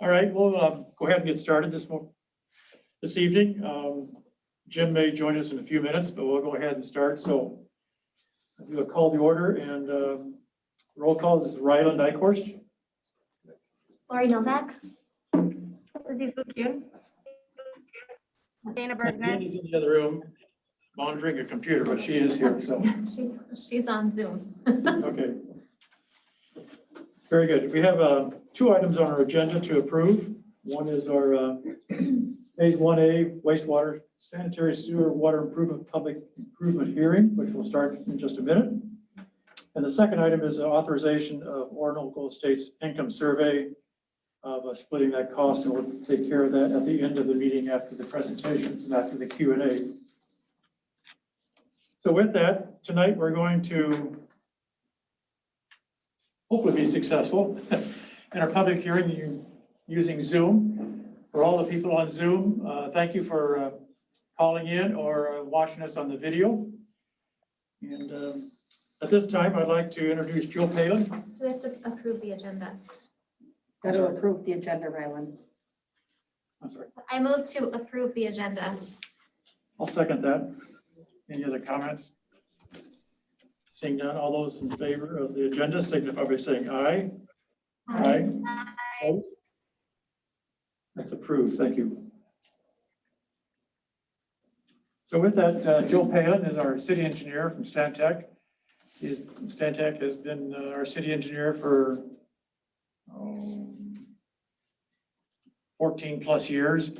All right, we'll go ahead and get started this evening. Jim may join us in a few minutes, but we'll go ahead and start. So I'll do a call to order and roll call. This is Ryland Nyhorst. Lori Novak. Lizzie Fukun. Dana Bergman. Andy's in the other room monitoring a computer, but she is here, so. She's on Zoom. Okay. Very good. We have two items on our agenda to approve. One is our Phase 1A Wastewater Sanitary Sewer Water Improvement Public Improvement Hearing, which will start in just a minute. And the second item is authorization of Oronoco Estates income survey of splitting that cost, and we'll take care of that at the end of the meeting after the presentations and after the Q&A. So with that, tonight we're going to hopefully be successful in our public hearing using Zoom. For all the people on Zoom, thank you for calling in or watching us on the video. And at this time, I'd like to introduce Jill Palin. Do we have to approve the agenda? Got to approve the agenda, Ryland. I'm sorry. I move to approve the agenda. I'll second that. Any other comments? Seeing none, all those in favor of the agenda signify by saying aye. Aye. That's approved. Thank you. So with that, Jill Palin is our city engineer from Stantec. Stantec has been our city engineer for 14 plus years.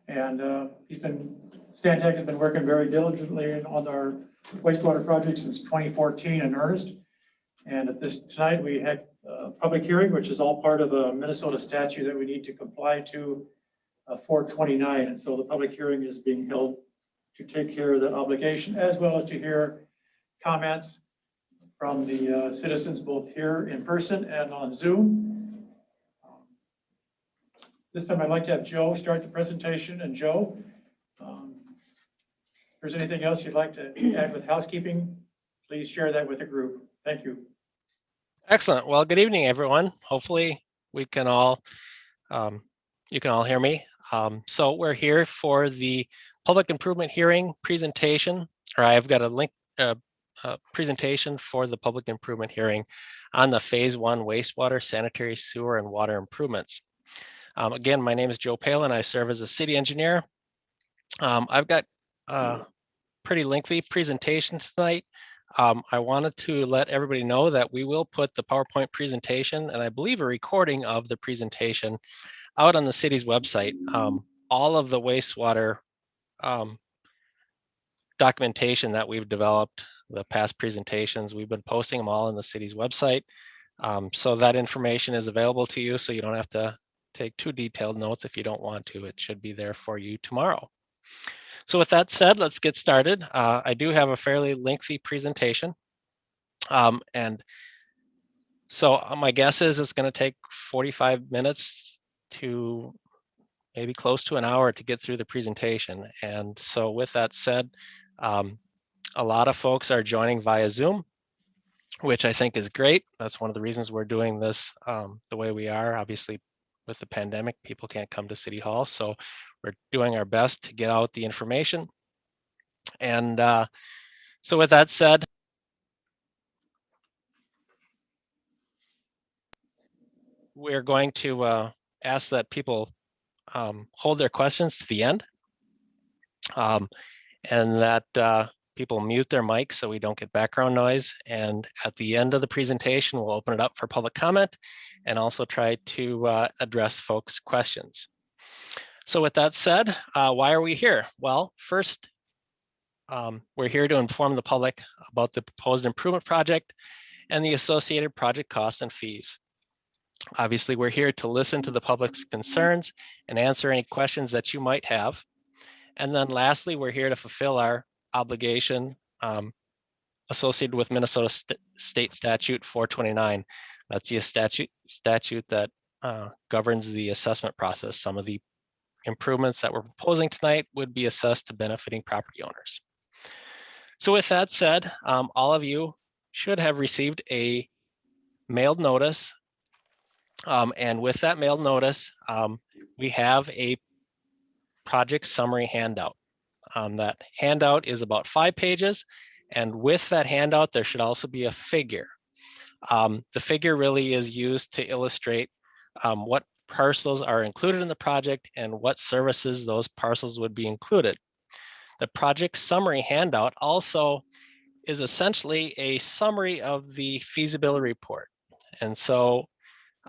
And Stantec has been working very diligently on our wastewater project since 2014 in earnest. And tonight we had a public hearing, which is all part of a Minnesota statute that we need to comply to 429. And so the public hearing is being held to take care of that obligation, as well as to hear comments from the citizens, both here in person and on Zoom. This time I'd like to have Joe start the presentation. And Joe, if there's anything else you'd like to add with housekeeping, please share that with the group. Thank you. Excellent. Well, good evening, everyone. Hopefully we can all, you can all hear me. So we're here for the public improvement hearing presentation, or I've got a link, presentation for the public improvement hearing on the Phase 1 wastewater, sanitary, sewer, and water improvements. Again, my name is Joe Palin. I serve as a city engineer. I've got a pretty lengthy presentation tonight. I wanted to let everybody know that we will put the PowerPoint presentation, and I believe a recording of the presentation, out on the city's website. All of the wastewater documentation that we've developed, the past presentations, we've been posting them all on the city's website. So that information is available to you, so you don't have to take too detailed notes if you don't want to. It should be there for you tomorrow. So with that said, let's get started. I do have a fairly lengthy presentation. And so my guess is it's going to take 45 minutes to maybe close to an hour to get through the presentation. And so with that said, a lot of folks are joining via Zoom, which I think is great. That's one of the reasons we're doing this the way we are. Obviously, with the pandemic, people can't come to City Hall. So we're doing our best to get out the information. And so with that said, we're going to ask that people hold their questions to the end, and that people mute their mics so we don't get background noise. And at the end of the presentation, we'll open it up for public comment and also try to address folks' questions. So with that said, why are we here? Well, first, we're here to inform the public about the proposed improvement project and the associated project costs and fees. Obviously, we're here to listen to the public's concerns and answer any questions that you might have. And then lastly, we're here to fulfill our obligation associated with Minnesota State Statute 429. That's the statute that governs the assessment process. Some of the improvements that we're proposing tonight would be assessed to benefiting property owners. So with that said, all of you should have received a mailed notice And with that mailed notice, we have a project summary handout. That handout is about 5 pages. And with that handout, there should also be a figure. The figure really is used to illustrate what parcels are included in the project and what services those parcels would be included. The project summary handout also is essentially a summary of the feasibility report. And so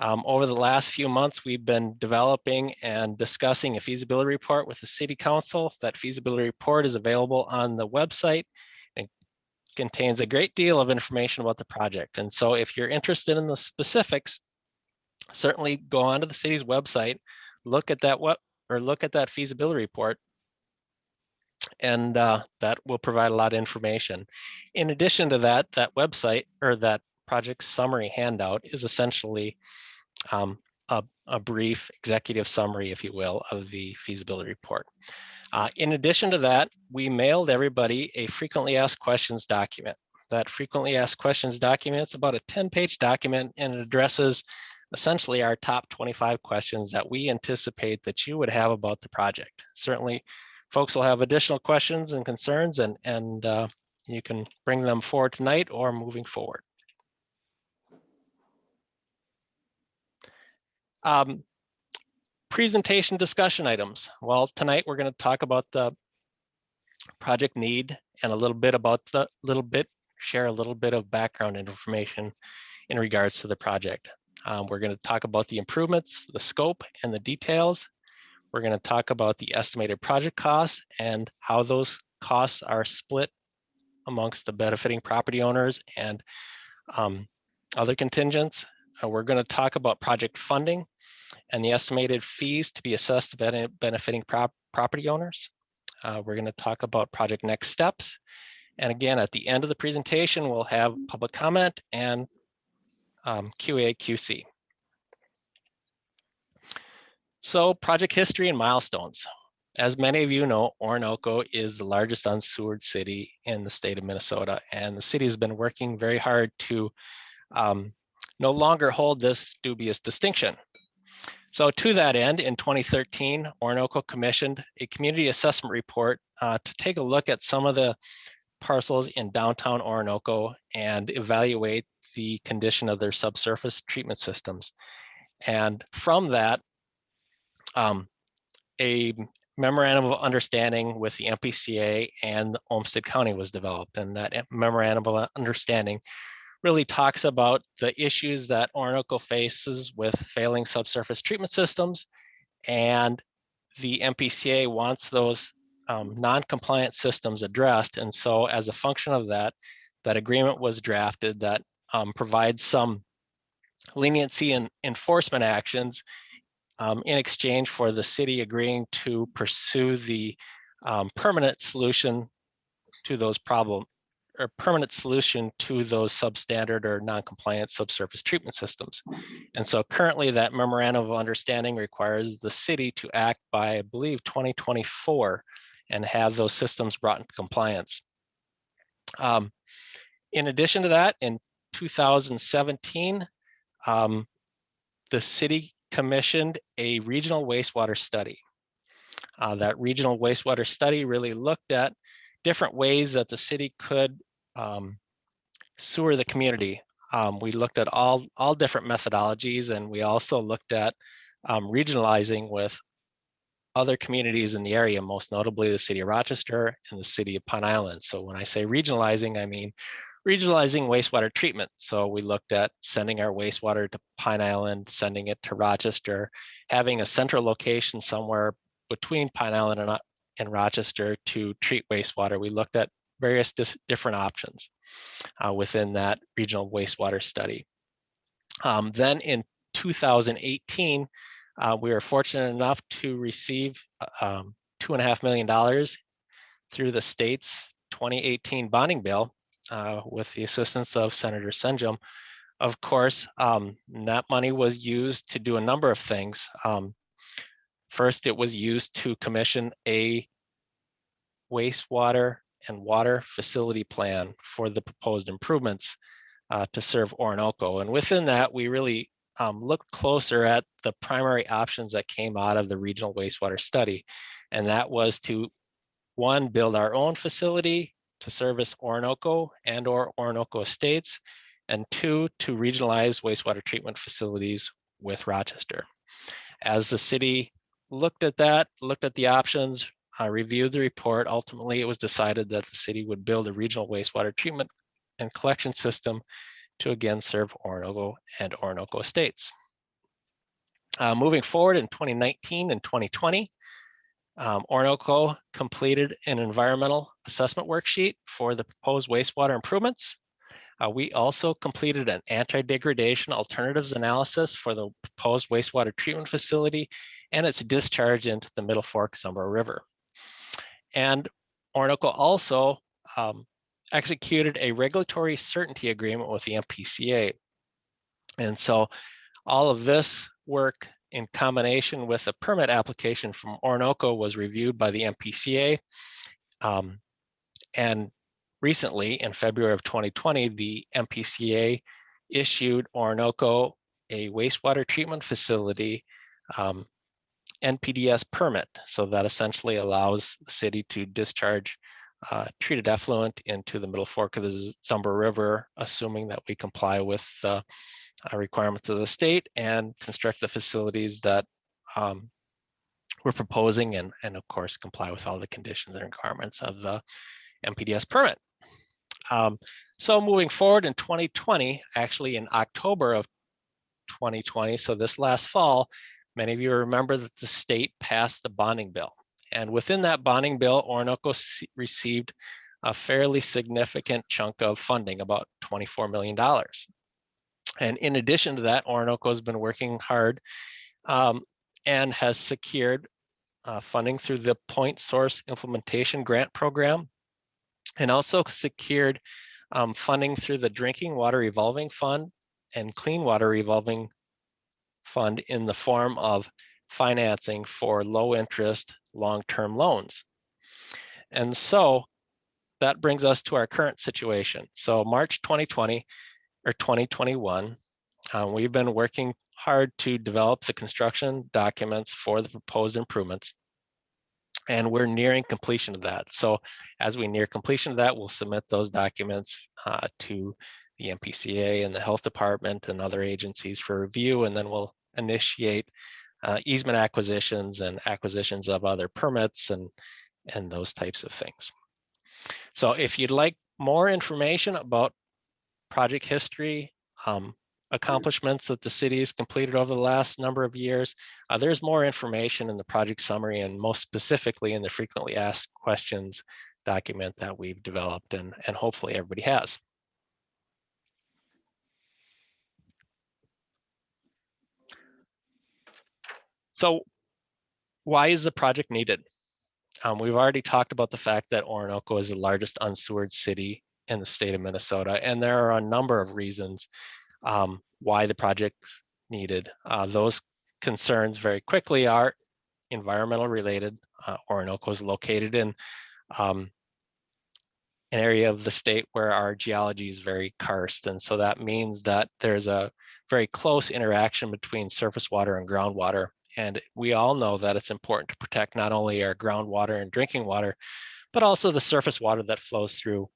over the last few months, we've been developing and discussing a feasibility report with the City Council. That feasibility report is available on the website and contains a great deal of information about the project. And so if you're interested in the specifics, certainly go onto the city's website, look at that feasibility report, and that will provide a lot of information. In addition to that, that website or that project summary handout is essentially a brief executive summary, if you will, of the feasibility report. In addition to that, we mailed everybody a frequently asked questions document. That frequently asked questions document is about a 10-page document, and it addresses essentially our top 25 questions that we anticipate that you would have about the project. Certainly, folks will have additional questions and concerns, and you can bring them forward tonight or moving forward. Presentation discussion items. Well, tonight we're going to talk about the project need and share a little bit of background information in regards to the project. We're going to talk about the improvements, the scope, and the details. We're going to talk about the estimated project costs and how those costs are split amongst the benefiting property owners and other contingents. We're going to talk about project funding and the estimated fees to be assessed to benefiting property owners. We're going to talk about project next steps. And again, at the end of the presentation, we'll have public comment and QA, QC. So project history and milestones. As many of you know, Oronoco is the largest unsewered city in the state of Minnesota, and the city has been working very hard to no longer hold this dubious distinction. So to that end, in 2013, Oronoco commissioned a community assessment report to take a look at some of the parcels in downtown Oronoco and evaluate the condition of their subsurface treatment systems. And from that, a memorandum of understanding with the MPCA and Olmsted County was developed. And that memorandum of understanding really talks about the issues that Oronoco faces with failing subsurface treatment systems. And the MPCA wants those non-compliant systems addressed. And so as a function of that, that agreement was drafted that provides some leniency and enforcement actions in exchange for the city agreeing to pursue the permanent solution to those substandard or non-compliant subsurface treatment systems. And so currently that memorandum of understanding requires the city to act by, I believe, 2024 and have those systems brought into compliance. In addition to that, in 2017, the city commissioned a regional wastewater study. That regional wastewater study really looked at different ways that the city could sewer the community. We looked at all different methodologies, and we also looked at regionalizing with other communities in the area, most notably the city of Rochester and the city of Pine Island. So when I say regionalizing, I mean regionalizing wastewater treatment. So we looked at sending our wastewater to Pine Island, sending it to Rochester, having a central location somewhere between Pine Island and Rochester to treat wastewater. We looked at various different options within that regional wastewater study. Then in 2018, we were fortunate enough to receive $2.5 million through the state's 2018 bonding bill with the assistance of Senator Senjum. Of course, that money was used to do a number of things. First, it was used to commission a wastewater and water facility plan for the proposed improvements to serve Oronoco. And within that, we really looked closer at the primary options that came out of the regional wastewater study. And that was to, one, build our own facility to service Oronoco and or Oronoco Estates, and two, to regionalize wastewater treatment facilities with Rochester. As the city looked at that, looked at the options, reviewed the report, ultimately it was decided that the city would build a regional wastewater treatment and collection system to again serve Oronoco and Oronoco Estates. Moving forward in 2019 and 2020, Oronoco completed an environmental assessment worksheet for the proposed wastewater improvements. We also completed an anti-degradation alternatives analysis for the proposed wastewater treatment facility and its discharge into the Middle Fork Zumbro River. And Oronoco also executed a regulatory certainty agreement with the MPCA. And so all of this work in combination with a permit application from Oronoco was reviewed by the MPCA. And recently, in February of 2020, the MPCA issued Oronoco a wastewater treatment facility NPDES permit. So that essentially allows the city to discharge treated effluent into the Middle Fork of the Zumbro River, assuming that we comply with the requirements of the state and construct the facilities that we're proposing and of course comply with all the conditions and requirements of the MPDES permit. So moving forward in 2020, actually in October of 2020, so this last fall, many of you remember that the state passed the bonding bill. And within that bonding bill, Oronoco received a fairly significant chunk of funding, about $24 million. And in addition to that, Oronoco has been working hard and has secured funding through the Point Source Implementation Grant Program, and also secured funding through the Drinking Water Revolving Fund and Clean Water Revolving Fund in the form of financing for low interest long-term loans. And so that brings us to our current situation. So March 2020 or 2021, we've been working hard to develop the construction documents for the proposed improvements. And we're nearing completion of that. So as we near completion of that, we'll submit those documents to the MPCA and the health department and other agencies for review. And then we'll initiate easement acquisitions and acquisitions of other permits and those types of things. So if you'd like more information about project history, accomplishments that the city has completed over the last number of years, there's more information in the project summary and most specifically in the frequently asked questions document that we've developed and hopefully everybody has. So why is the project needed? We've already talked about the fact that Oronoco is the largest unsewered city in the state of Minnesota, and there are a number of reasons why the project's needed. Those concerns very quickly are environmental related. Oronoco is located in an area of the state where our geology is very karst. And so that means that there's a very close interaction between surface water and groundwater. And we all know that it's important to protect not only our groundwater and drinking water, but also the surface water that flows through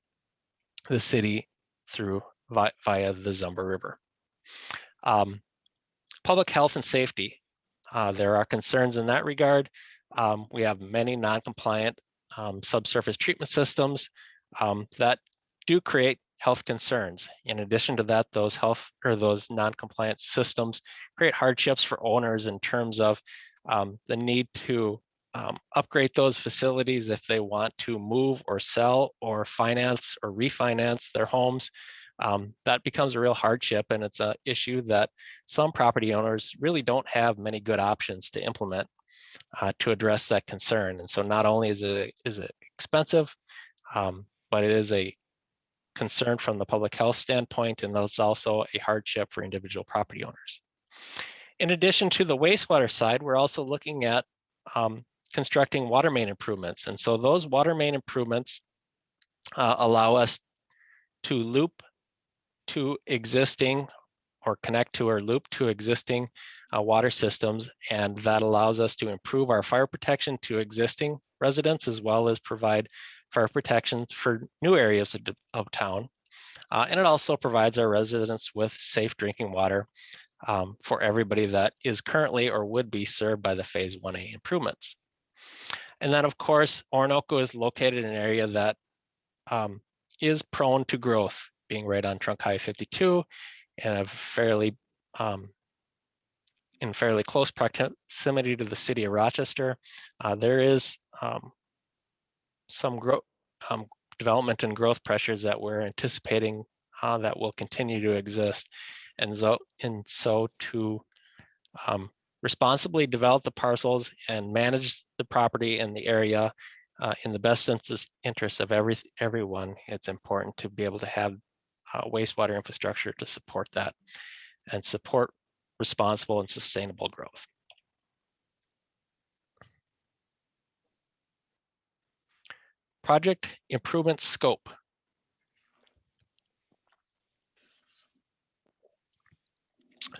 the city via the Zumbro River. Public health and safety. There are concerns in that regard. We have many non-compliant subsurface treatment systems that do create health concerns. In addition to that, those non-compliant systems create hardships for owners in terms of the need to upgrade those facilities if they want to move or sell or finance or refinance their homes. That becomes a real hardship, and it's an issue that some property owners really don't have many good options to implement to address that concern. And so not only is it expensive, but it is a concern from the public health standpoint, and it's also a hardship for individual property owners. In addition to the wastewater side, we're also looking at constructing water main improvements. And so those water main improvements allow us to loop to existing or connect to or loop to existing water systems. And that allows us to improve our fire protection to existing residents, as well as provide fire protection for new areas of town. And it also provides our residents with safe drinking water for everybody that is currently or would be served by the Phase 1A improvements. And then, of course, Oronoco is located in an area that is prone to growth, being right on Trunk Highway 52 and a fairly in fairly close proximity to the city of Rochester. There is some development and growth pressures that we're anticipating that will continue to exist. And so to responsibly develop the parcels and manage the property in the area in the best interest of everyone, it's important to be able to have wastewater infrastructure to support that and support responsible and sustainable growth. Project improvement scope.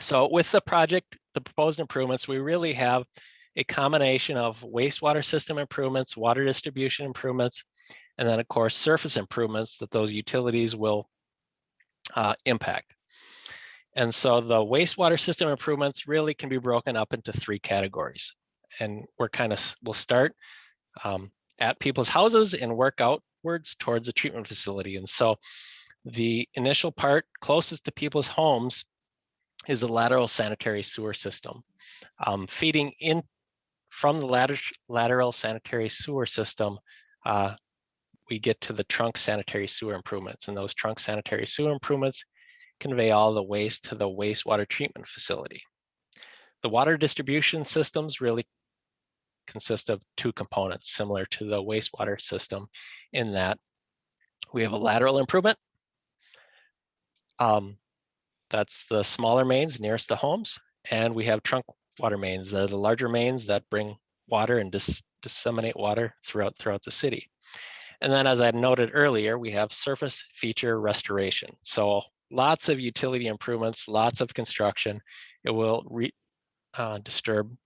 So with the project, the proposed improvements, we really have a combination of wastewater system improvements, water distribution improvements, and then of course surface improvements that those utilities will impact. And so the wastewater system improvements really can be broken up into 3 categories. And we'll start at people's houses and work outwards towards a treatment facility. And so the initial part closest to people's homes is the lateral sanitary sewer system. Feeding in from the lateral sanitary sewer system, we get to the trunk sanitary sewer improvements, and those trunk sanitary sewer improvements convey all the waste to the wastewater treatment facility. The water distribution systems really consist of 2 components, similar to the wastewater system, in that we have a lateral improvement. That's the smaller mains nearest the homes, and we have trunk water mains. They're the larger mains that bring water and disseminate water throughout the city. And then, as I noted earlier, we have surface feature restoration. So lots of utility improvements, lots of construction. It will disturb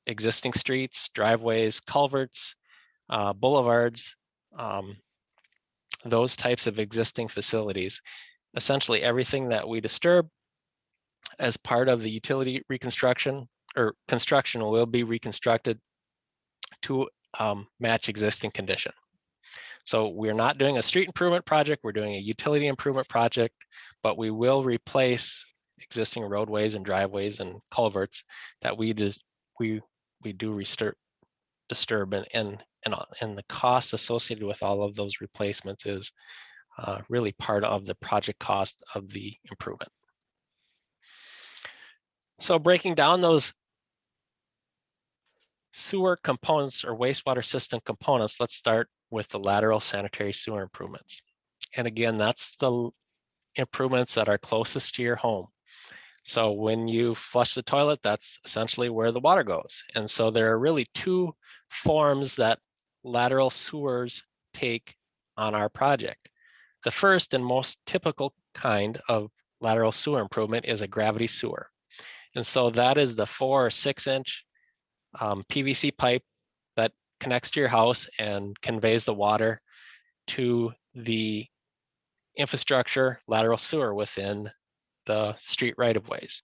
existing streets, driveways, culverts, boulevards, those types of existing facilities. Essentially everything that we disturb as part of the utility reconstruction or construction will be reconstructed to match existing condition. So we're not doing a street improvement project, we're doing a utility improvement project, but we will replace existing roadways and driveways and culverts that we do disturb, and the costs associated with all of those replacements is really part of the project cost of the improvement. So breaking down those sewer components or wastewater system components, let's start with the lateral sanitary sewer improvements. And again, that's the improvements that are closest to your home. So when you flush the toilet, that's essentially where the water goes. And so there are really 2 forms that lateral sewers take on our project. The first and most typical kind of lateral sewer improvement is a gravity sewer. And so that is the 4 or 6 inch PVC pipe that connects to your house and conveys the water to the infrastructure lateral sewer within the street right-of-ways.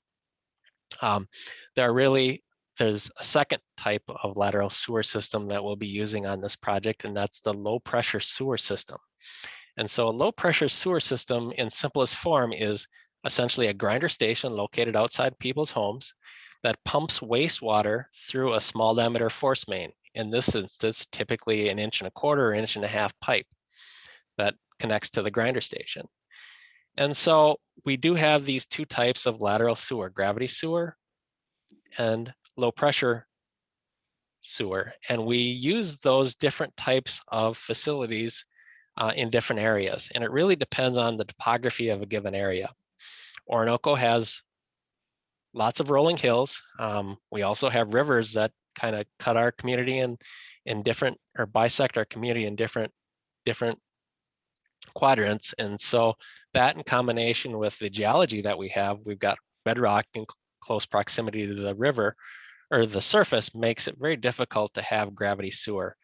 There's a second type of lateral sewer system that we'll be using on this project, and that's the low pressure sewer system. And so a low pressure sewer system in simplest form is essentially a grinder station located outside people's homes that pumps wastewater through a small diameter force main. In this instance, typically 1.25 inch or 1.5 inch pipe that connects to the grinder station. And so we do have these 2 types of lateral sewer, gravity sewer and low pressure sewer. And we use those different types of facilities in different areas. And it really depends on the topography of a given area. Oronoco has lots of rolling hills. We also have rivers that kind of cut our community in different, or bisect our community in different quadrants. And so that in combination with the geology that we have, we've got bedrock in close proximity to the river or the surface makes it very difficult to have gravity sewer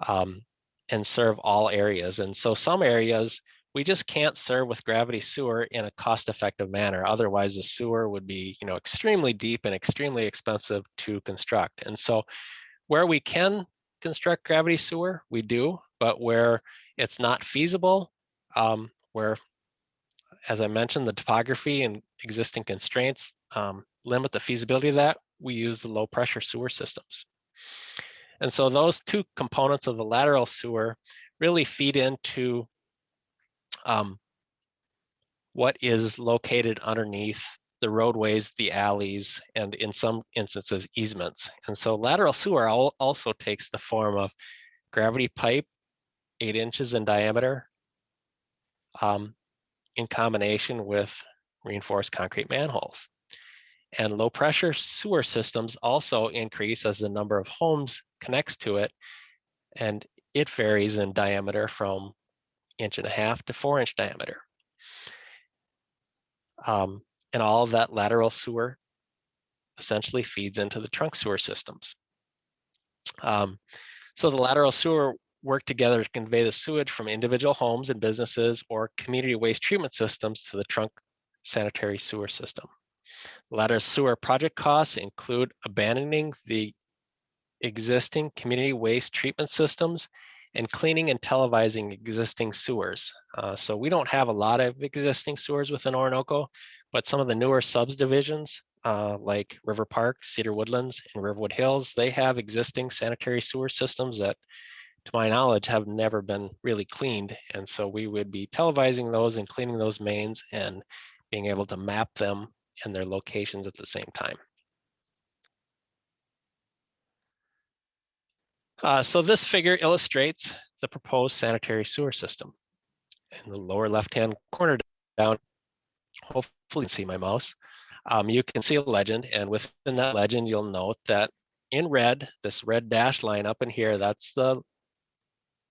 and serve all areas. And so some areas we just can't serve with gravity sewer in a cost-effective manner. Otherwise, the sewer would be, extremely deep and extremely expensive to construct. And so where we can construct gravity sewer, we do, but where it's not feasible, where, as I mentioned, the topography and existing constraints limit the feasibility of that, we use the low pressure sewer systems. And so those two components of the lateral sewer really feed into what is located underneath the roadways, the alleys, and in some instances, easements. And so lateral sewer also takes the form of gravity pipe, 8 inches in diameter, in combination with reinforced concrete manholes. And low pressure sewer systems also increase as the number of homes connects to it, and it varies in diameter from 1.5 inches to 4-inch diameter. And all of that lateral sewer essentially feeds into the trunk sewer systems. So the lateral sewer work together to convey the sewage from individual homes and businesses or community waste treatment systems to the trunk sanitary sewer system. Lateral sewer project costs include abandoning the existing community waste treatment systems and cleaning and televising existing sewers. So we don't have a lot of existing sewers within Oronoco, but some of the newer subdivisions like River Park, Cedar Woodlands, and Riverwood Hills, they have existing sanitary sewer systems that, to my knowledge, have never been really cleaned. And so we would be televising those and cleaning those mains and being able to map them and their locations at the same time. So this figure illustrates the proposed sanitary sewer system. In the lower left-hand corner down, hopefully you can see my mouse, you can see a legend, and within that legend, you'll note that in red, this red dashed line up in here, that's the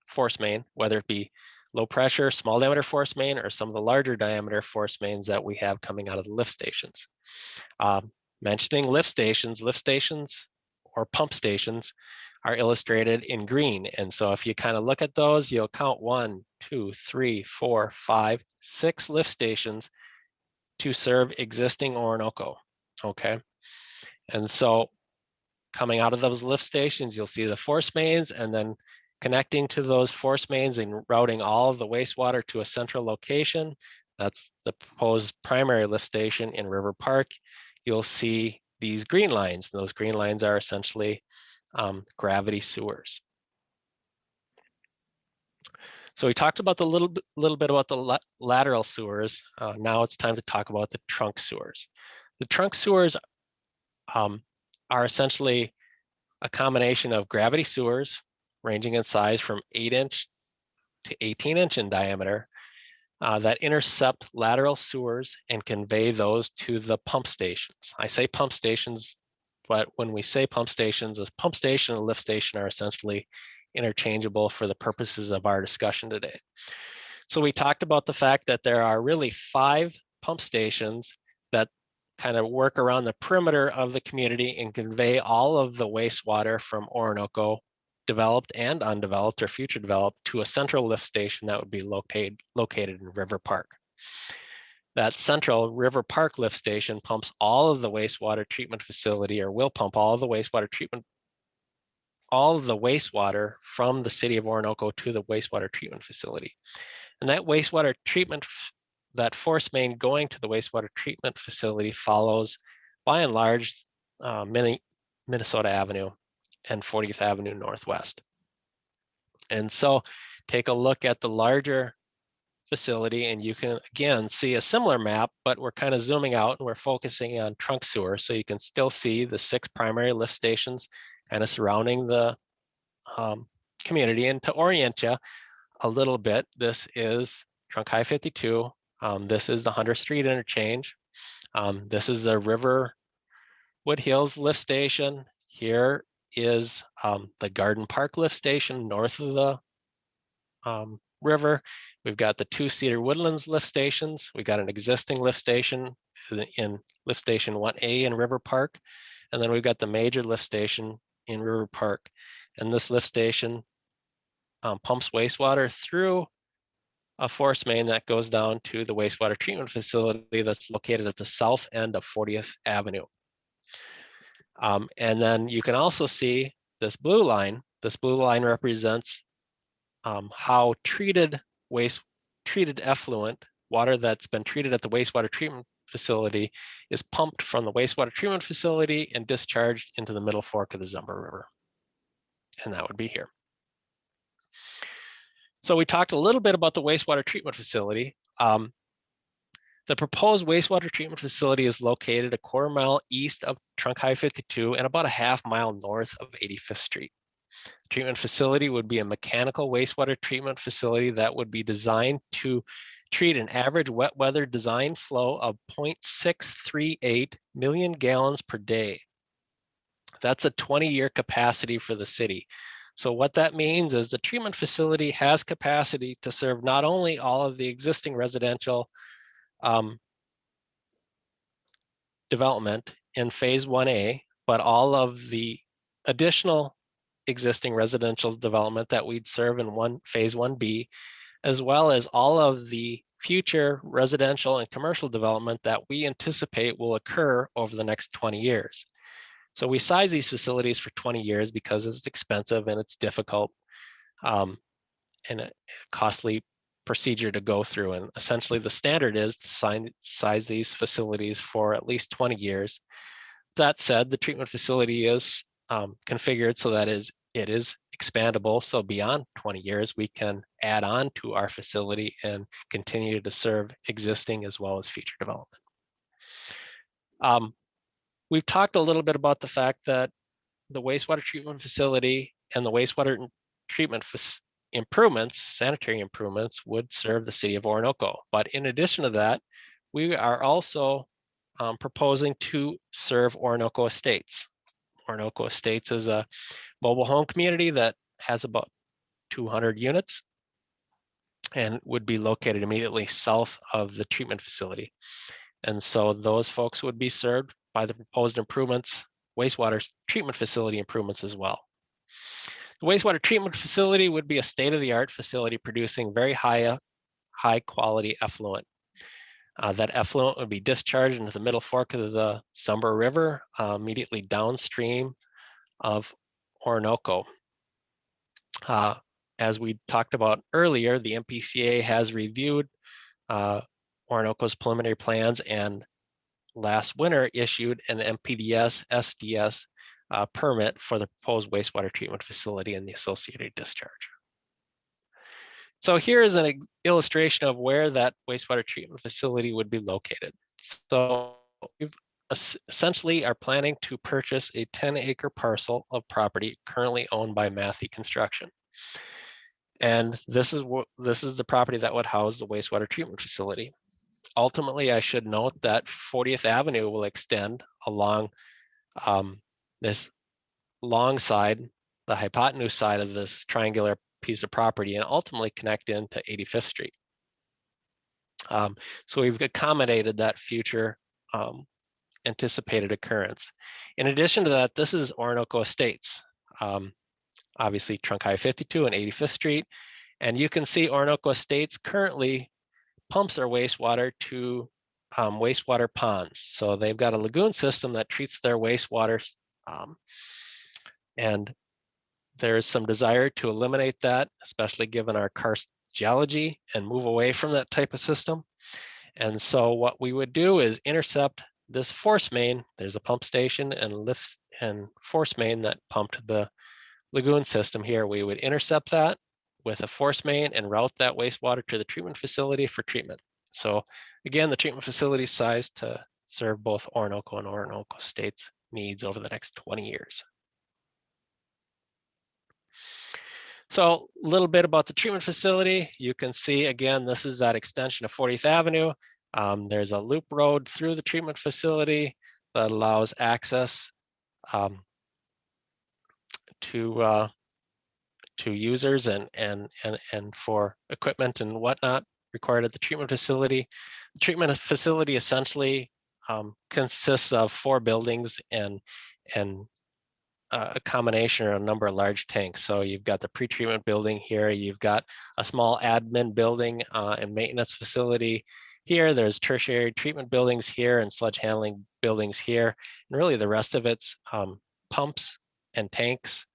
force main, whether it be low pressure, small diameter force main, or some of the larger diameter force mains that we have coming out of the lift stations. Mentioning lift stations or pump stations are illustrated in green. And so if you kind of look at those, you'll count 1, 2, 3, 4, 5, 6 lift stations to serve existing Oronoco, okay? And so coming out of those lift stations, you'll see the force mains, and then connecting to those force mains and routing all of the wastewater to a central location. That's the proposed primary lift station in River Park. You'll see these green lines. Those green lines are essentially gravity sewers. So we talked about the little bit about the lateral sewers. Now it's time to talk about the trunk sewers. The trunk sewers are essentially a combination of gravity sewers ranging in size from 8-inch to 18-inch in diameter that intercept lateral sewers and convey those to the pump stations. I say pump stations, but when we say pump stations, a pump station and a lift station are essentially interchangeable for the purposes of our discussion today. So we talked about the fact that there are really 5 pump stations that kind of work around the perimeter of the community and convey all of the wastewater from Oronoco, developed and undeveloped or future developed, to a central lift station that would be located in River Park. That central River Park lift station pumps all of the wastewater treatment facility, or will pump all of the wastewater from the city of Oronoco to the wastewater treatment facility. And that wastewater treatment, that force main going to the wastewater treatment facility follows, by and large, Minnesota Avenue and 40th Avenue Northwest. And so take a look at the larger facility and you can again see a similar map, but we're kind of zooming out and we're focusing on trunk sewer. So you can still see the 6 primary lift stations kind of surrounding the community. And to orient you a little bit, this is Trunk High 52. This is the Hunter Street interchange. This is the Riverwood Hills lift station. Here is the Garden Park lift station north of the River. We've got the 2 Cedar Woodlands lift stations. We've got an existing lift station in lift station 1A in River Park. And then we've got the major lift station in River Park. And this lift station pumps wastewater through a force main that goes down to the wastewater treatment facility that's located at the south end of 40th Avenue. And then you can also see this blue line. This blue line represents how treated effluent water that's been treated at the wastewater treatment facility is pumped from the wastewater treatment facility and discharged into the middle fork of the Zumba River. And that would be here. So we talked a little bit about the wastewater treatment facility. The proposed wastewater treatment facility is located a quarter mile east of Trunk High 52 and about a half mile north of 85th Street. The treatment facility would be a mechanical wastewater treatment facility that would be designed to treat an average wet weather design flow of 0.638 million gallons per day. That's a 20-year capacity for the city. So what that means is the treatment facility has capacity to serve not only all of the existing residential development in phase 1A, but all of the additional existing residential development that we'd serve in phase 1B, as well as all of the future residential and commercial development that we anticipate will occur over the next 20 years. So we size these facilities for 20 years because it's expensive and it's difficult and a costly procedure to go through. And essentially the standard is to size these facilities for at least 20 years. That said, the treatment facility is configured so that it is expandable. So beyond 20 years, we can add on to our facility and continue to serve existing as well as future development. We've talked a little bit about the fact that the wastewater treatment facility and the wastewater treatment improvements, sanitary improvements, would serve the city of Oronoco. But in addition to that, we are also proposing to serve Oronoco Estates. Oronoco Estates is a mobile home community that has about 200 units and would be located immediately south of the treatment facility. And so those folks would be served by the proposed improvements, wastewater treatment facility improvements as well. The wastewater treatment facility would be a state-of-the-art facility producing very high quality effluent. That effluent would be discharged into the middle fork of the Zumba River, immediately downstream of Oronoco. As we talked about earlier, the MPCA has reviewed Oronoco's preliminary plans and last winter issued an MPDS SDS permit for the proposed wastewater treatment facility and the associated discharge. So here is an illustration of where that wastewater treatment facility would be located. So we've essentially are planning to purchase a 10-acre parcel of property currently owned by Matthew Construction. And this is the property that would house the wastewater treatment facility. Ultimately, I should note that 40th Avenue will extend along this long side, the hypotenuse side of this triangular piece of property, and ultimately connect into 85th Street. So we've accommodated that future anticipated occurrence. In addition to that, this is Oronoco Estates, obviously Trunk High 52 and 85th Street. And you can see Oronoco Estates currently pumps their wastewater to wastewater ponds. So they've got a lagoon system that treats their wastewater, and there's some desire to eliminate that, especially given our karst geology, and move away from that type of system. And so what we would do is intercept this force main. There's a pump station and lifts and force main that pumped the lagoon system here. We would intercept that with a force main and route that wastewater to the treatment facility for treatment. So again, the treatment facility is sized to serve both Oronoco and Oronoco Estates needs over the next 20 years. So a little bit about the treatment facility. You can see, again, this is that extension of 40th Avenue. There's a loop road through the treatment facility that allows access to to users and for equipment and whatnot required at the treatment facility. The treatment facility essentially consists of 4 buildings and a combination or a number of large tanks. So you've got the pretreatment building here, you've got a small admin building and maintenance facility here. There's tertiary treatment buildings here and sludge handling buildings here. And really the rest of it's pumps and tanks.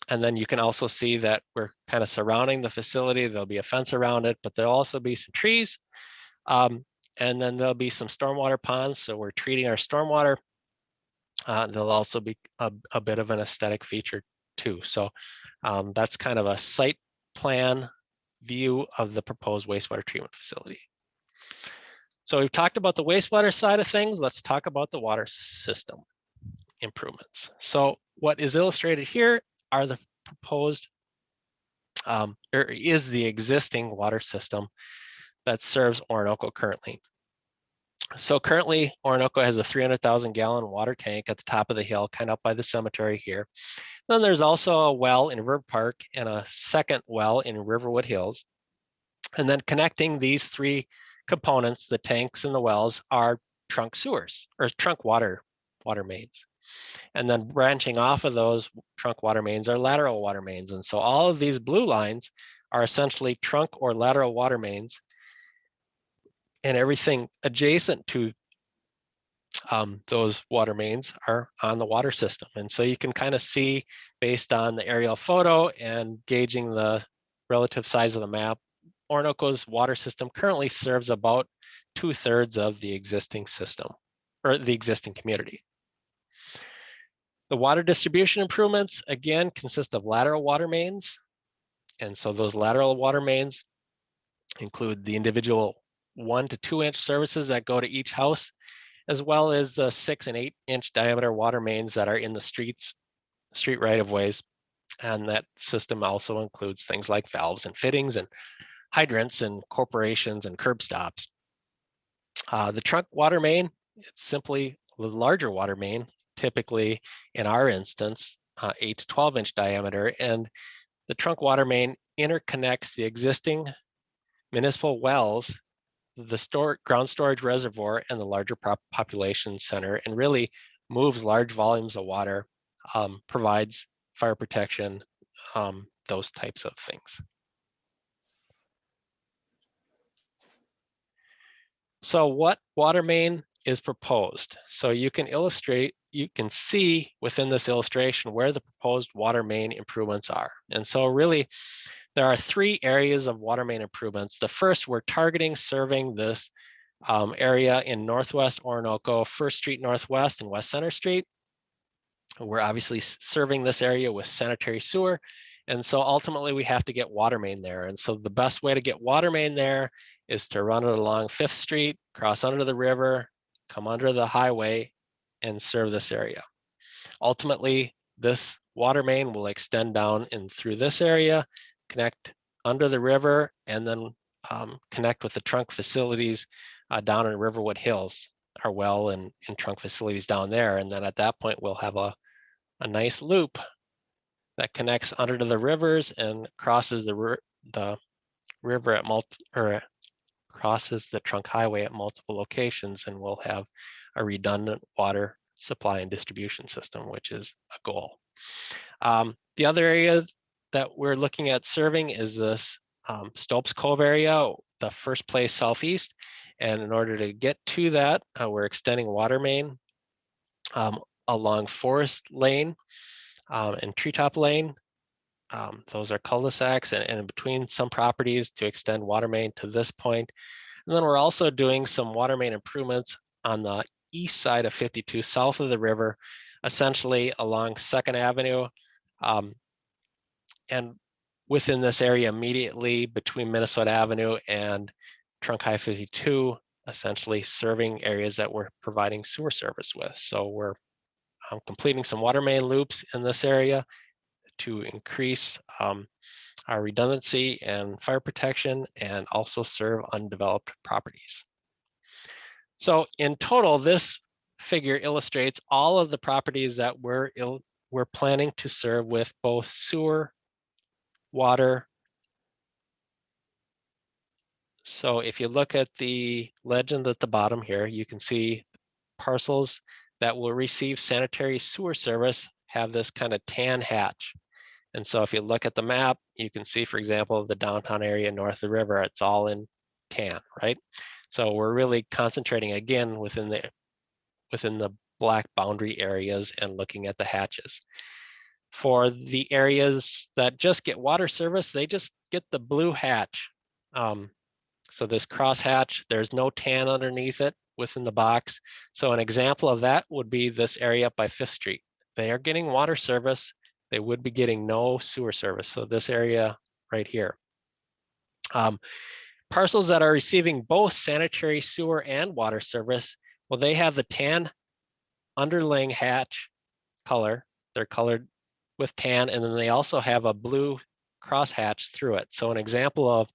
And then you can also see that we're kind of surrounding the facility. There'll be a fence around it, but there'll also be some trees. And then there'll be some stormwater ponds. So we're treating our stormwater. There'll also be a bit of an aesthetic feature too. So that's kind of a site plan view of the proposed wastewater treatment facility. So we've talked about the wastewater side of things. Let's talk about the water system improvements. So what is illustrated here are the proposed, or is the existing water system that serves Oronoco currently. So currently, Oronoco has a 300,000 gallon water tank at the top of the hill, kind of up by the cemetery here. Then there's also a well in River Park and a second well in Riverwood Hills. And then connecting these 3 components, the tanks and the wells, are trunk sewers or trunk water mains. And then branching off of those trunk water mains are lateral water mains. And so all of these blue lines are essentially trunk or lateral water mains, and everything adjacent to those water mains are on the water system. And so you can kind of see, based on the aerial photo and gauging the relative size of the map, Oronoco's water system currently serves about 2/3 of the existing system, or the existing community. The water distribution improvements, again, consist of lateral water mains. And so those lateral water mains include the individual 1 to 2 inch services that go to each house, as well as the 6 and 8 inch diameter water mains that are in the street right of ways. And that system also includes things like valves and fittings and hydrants and corporations and curb stops. The trunk water main, it's simply the larger water main, typically in our instance, 8 to 12 inch diameter. And the trunk water main interconnects the existing municipal wells, the ground storage reservoir, and the larger population center, and really moves large volumes of water, provides fire protection, those types of things. So what water main is proposed? So you can see within this illustration where the proposed water main improvements are. And so really, there are 3 areas of water main improvements. The first, we're targeting serving this area in Northwest Oronoco, 1st Street Northwest and West Center Street. We're obviously serving this area with sanitary sewer. And so ultimately we have to get water main there. And so the best way to get water main there is to run it along 5th Street, cross under the river, come under the highway, and serve this area. Ultimately, this water main will extend down in through this area, connect under the river, and then connect with the trunk facilities down in Riverwood Hills, our well and trunk facilities down there. And then at that point, we'll have a nice loop that connects under to the rivers and crosses the river at crosses the trunk highway at multiple locations, and we'll have a redundant water supply and distribution system, which is a goal. The other area that we're looking at serving is this Stopes Cove area, the first place southeast. And in order to get to that, we're extending water main along Forest Lane and Treetop Lane. Those are cul-de-sacs, and in between some properties to extend water main to this point. And then we're also doing some water main improvements on the east side of 52, south of the river, essentially along 2nd Avenue. And within this area immediately between Minnesota Avenue and Trunk High 52, essentially serving areas that we're providing sewer service with. So we're completing some water main loops in this area to increase our redundancy and fire protection, and also serve undeveloped properties. So in total, this figure illustrates all of the properties that we're we're planning to serve with both sewer, water. So if you look at the legend at the bottom here, you can see parcels that will receive sanitary sewer service have this kind of tan hatch. And so if you look at the map, you can see, for example, the downtown area north of the river, it's all in tan, right? So we're really concentrating again within the black boundary areas and looking at the hatches. For the areas that just get water service, they just get the blue hatch. So this cross hatch, there's no tan underneath it within the box. So an example of that would be this area up by 5th Street. They are getting water service. They would be getting no sewer service. So this area right here. Parcels that are receiving both sanitary sewer and water service, well, they have the tan underlaying hatch color. They're colored with tan, and then they also have a blue crosshatch through it. So an example of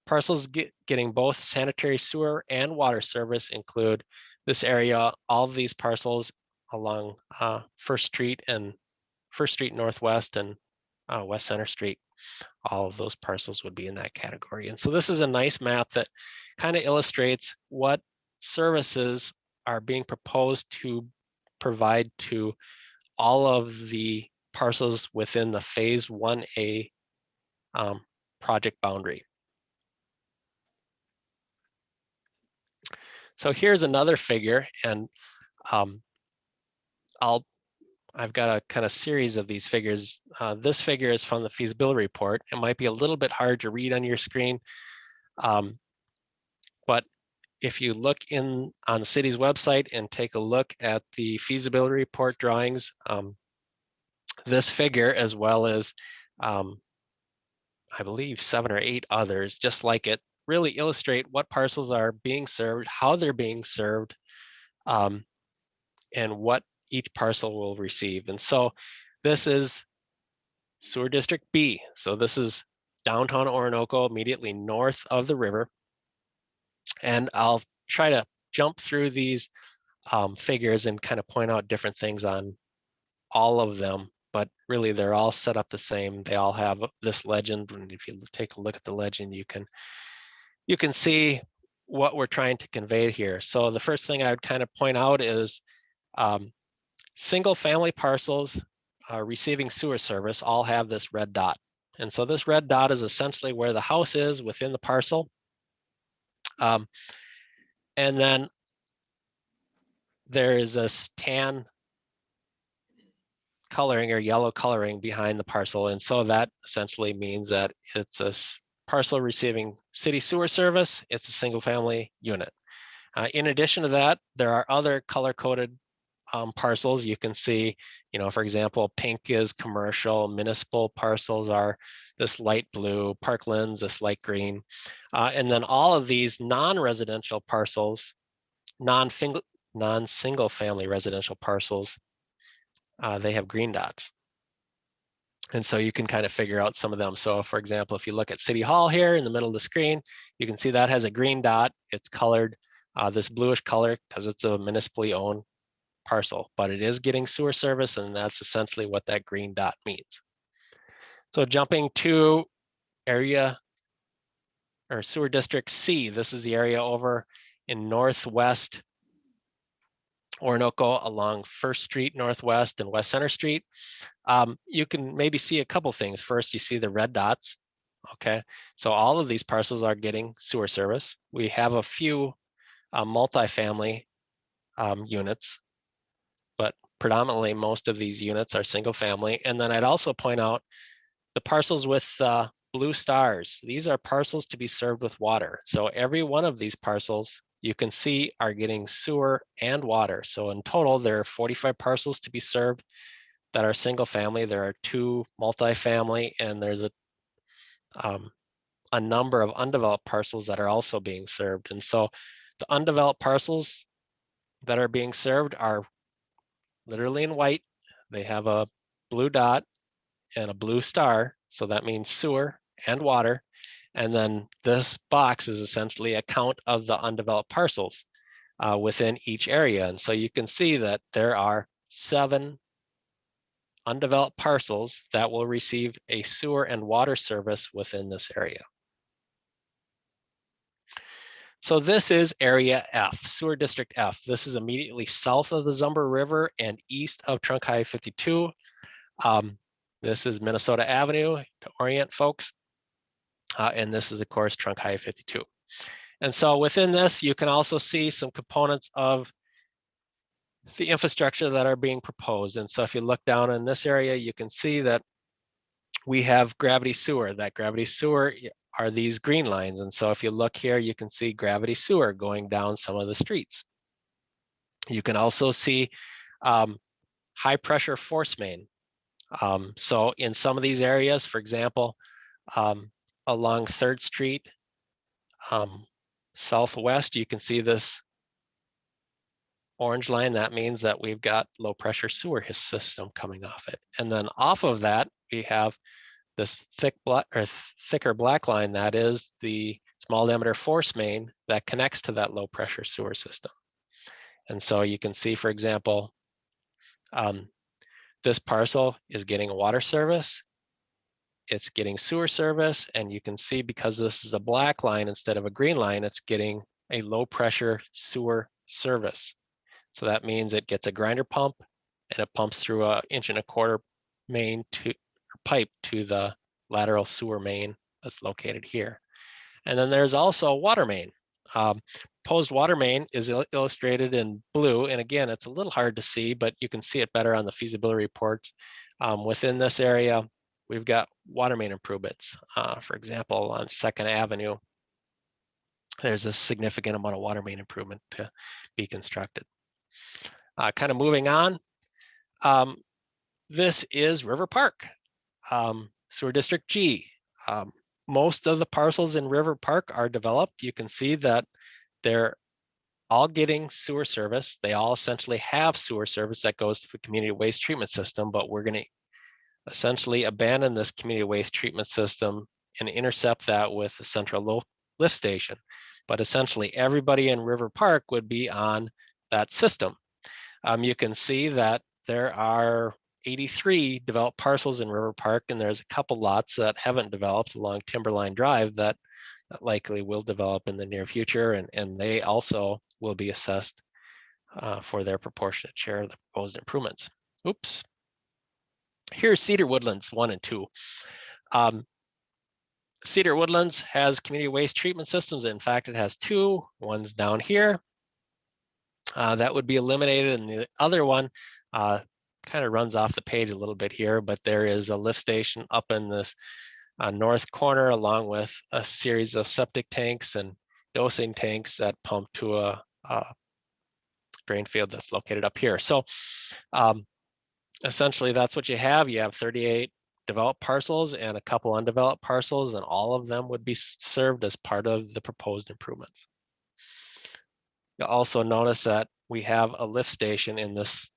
parcels getting both sanitary sewer and water service include this area, all of these parcels along 1st Street and 1st Street Northwest and West Center Street. All of those parcels would be in that category. And so this is a nice map that kind of illustrates what services are being proposed to provide to all of the parcels within the Phase 1A project boundary. So here's another figure, and I've got a kind of series of these figures. This figure is from the feasibility report. It might be a little bit hard to read on your screen, but if you look on the city's website and take a look at the feasibility report drawings, this figure, as well as I believe 7 or 8 others just like it, really illustrate what parcels are being served, how they're being served, and what each parcel will receive. And so this is Sewer District B. So this is downtown Oronoco, immediately north of the river. And I'll try to jump through these figures and kind of point out different things on all of them, but really they're all set up the same. They all have this legend, and if you take a look at the legend, you can see what we're trying to convey here. So the first thing I would kind of point out is single family parcels receiving sewer service all have this red dot. And so this red dot is essentially where the house is within the parcel. And then there is this tan coloring or yellow coloring behind the parcel. And so that essentially means that it's a parcel receiving city sewer service. It's a single family unit. In addition to that, there are other color coded parcels. You can see, for example, pink is commercial, municipal parcels are this light blue, Parklands, this light green. And then all of these non-residential parcels, non-single family residential parcels, they have green dots. And so you can kind of figure out some of them. So for example, if you look at City Hall here in the middle of the screen, you can see that has a green dot. It's colored this bluish color because it's a municipally owned parcel, but it is getting sewer service, and that's essentially what that green dot means. So jumping to area or Sewer District C, this is the area over in northwest Oronoco along 1st Street Northwest and West Center Street. You can maybe see a couple things. First, you see the red dots. Okay, so all of these parcels are getting sewer service. We have a few multifamily units, but predominantly most of these units are single family. And then I'd also point out the parcels with blue stars. These are parcels to be served with water. So every one of these parcels you can see are getting sewer and water. So in total, there are 45 parcels to be served that are single family. There are 2 multifamily, and there's a number of undeveloped parcels that are also being served. And so the undeveloped parcels that are being served are literally in white. They have a blue dot and a blue star. So that means sewer and water. And then this box is essentially a count of the undeveloped parcels within each area. And so you can see that there are 7 undeveloped parcels that will receive a sewer and water service within this area. So this is Area F, Sewer District F. This is immediately south of the Zumber River and east of Trunk Highway 52. This is Minnesota Avenue to orient folks. And this is, of course, Trunk Highway 52. And so within this, you can also see some components of the infrastructure that are being proposed. And so if you look down in this area, you can see that we have gravity sewer. That gravity sewer are these green lines. And so if you look here, you can see gravity sewer going down some of the streets. You can also see high pressure force main. So in some of these areas, for example, along 3rd Street, southwest, you can see this orange line. That means that we've got low pressure sewer system coming off it. And then off of that, we have this thicker black line. That is the small diameter force main that connects to that low pressure sewer system. And so you can see, for example, this parcel is getting water service. It's getting sewer service. And you can see, because this is a black line instead of a green line, it's getting a low pressure sewer service. So that means it gets a grinder pump and it pumps through a 1.25 inch main to pipe to the lateral sewer main that's located here. And then there's also a water main. Proposed water main is illustrated in blue. And again, it's a little hard to see, but you can see it better on the feasibility reports. Within this area, we've got water main improvements. For example, on 2nd Avenue, there's a significant amount of water main improvement to be constructed. Kind of moving on, this is River Park, Sewer District G. Most of the parcels in River Park are developed. You can see that they're all getting sewer service. They all essentially have sewer service that goes to the community waste treatment system, but we're going to essentially abandon this community waste treatment system and intercept that with a central lift station. But essentially everybody in River Park would be on that system. You can see that there are 83 developed parcels in River Park, and there's a couple lots that haven't developed along Timberline Drive that likely will develop in the near future, and they also will be assessed for their proportionate share of the proposed improvements. Oops. Here's Cedar Woodlands 1 and 2. Cedar Woodlands has community waste treatment systems. In fact, it has 2. One's down here. That would be eliminated, and the other one kind of runs off the page a little bit here, but there is a lift station up in this north corner, along with a series of septic tanks and dosing tanks that pump to a drain field that's located up here. So essentially that's what you have. You have 38 developed parcels and a couple undeveloped parcels, and all of them would be served as part of the proposed improvements. You'll also notice that we have a lift station in this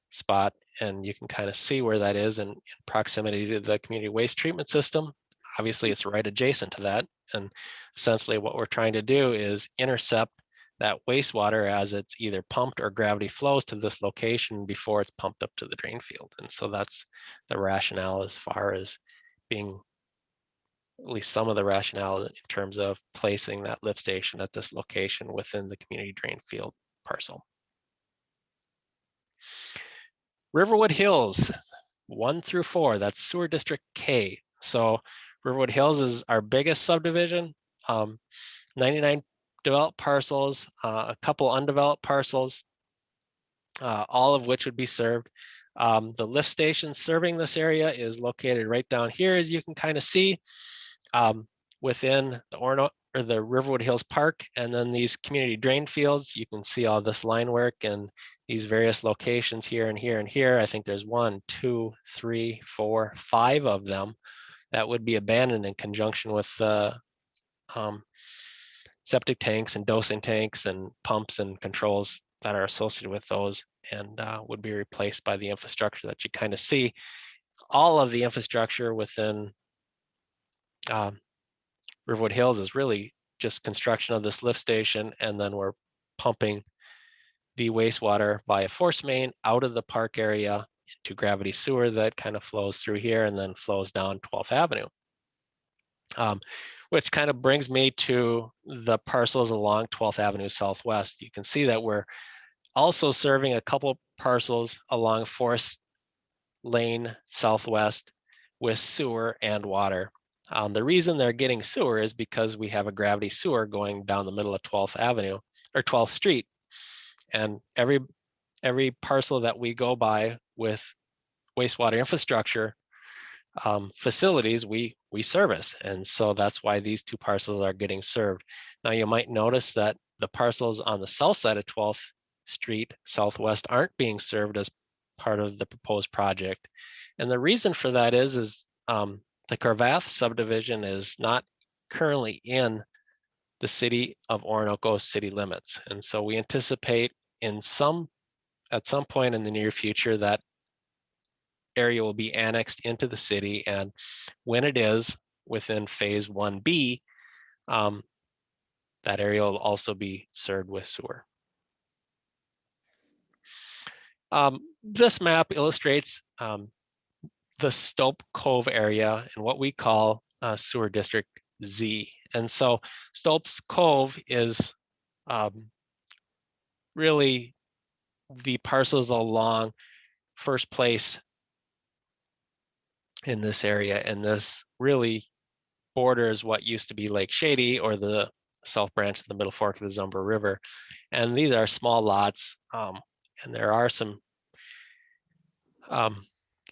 spot, and you can kind of see where that is in proximity to the community waste treatment system. Obviously, it's right adjacent to that. And essentially what we're trying to do is intercept that wastewater as it's either pumped or gravity flows to this location before it's pumped up to the drain field. And so that's the rationale, as far as being, at least some of the rationale in terms of placing that lift station at this location within the community drain field parcel. Riverwood Hills 1 through 4, that's Sewer District K. So Riverwood Hills is our biggest subdivision, 99 developed parcels, a couple undeveloped parcels, all of which would be served. The lift station serving this area is located right down here, as you can kind of see, within the Oronoco or the Riverwood Hills Park, and then these community drain fields. You can see all this line work and these various locations here and here and here. I think there's 1, 2, 3, 4, 5 of them that would be abandoned in conjunction with septic tanks and dosing tanks and pumps and controls that are associated with those, and would be replaced by the infrastructure that you kind of see. All of the infrastructure within Riverwood Hills is really just construction of this lift station, and then we're pumping the wastewater via force main out of the park area into gravity sewer that kind of flows through here and then flows down 12th Avenue. Which kind of brings me to the parcels along 12th Avenue Southwest. You can see that we're also serving a couple parcels along Forest Lane Southwest with sewer and water. The reason they're getting sewer is because we have a gravity sewer going down the middle of 12th Avenue or 12th Street. And every parcel that we go by with wastewater infrastructure facilities, we service. And so that's why these two parcels are getting served. Now you might notice that the parcels on the south side of 12th Street Southwest aren't being served as part of the proposed project. And the reason for that is the Cravath subdivision is not currently in the city of Oronoco city limits. And so we anticipate at some point in the near future that area will be annexed into the city. And when it is within phase 1B, that area will also be served with sewer. This map illustrates the Stope Cove area and what we call Sewer District Z. And so Stope's Cove is really the parcels along First Place in this area. And this really borders what used to be Lake Shady or the south branch of the Middle Fork of the Zumbro River. And these are small lots. And there are some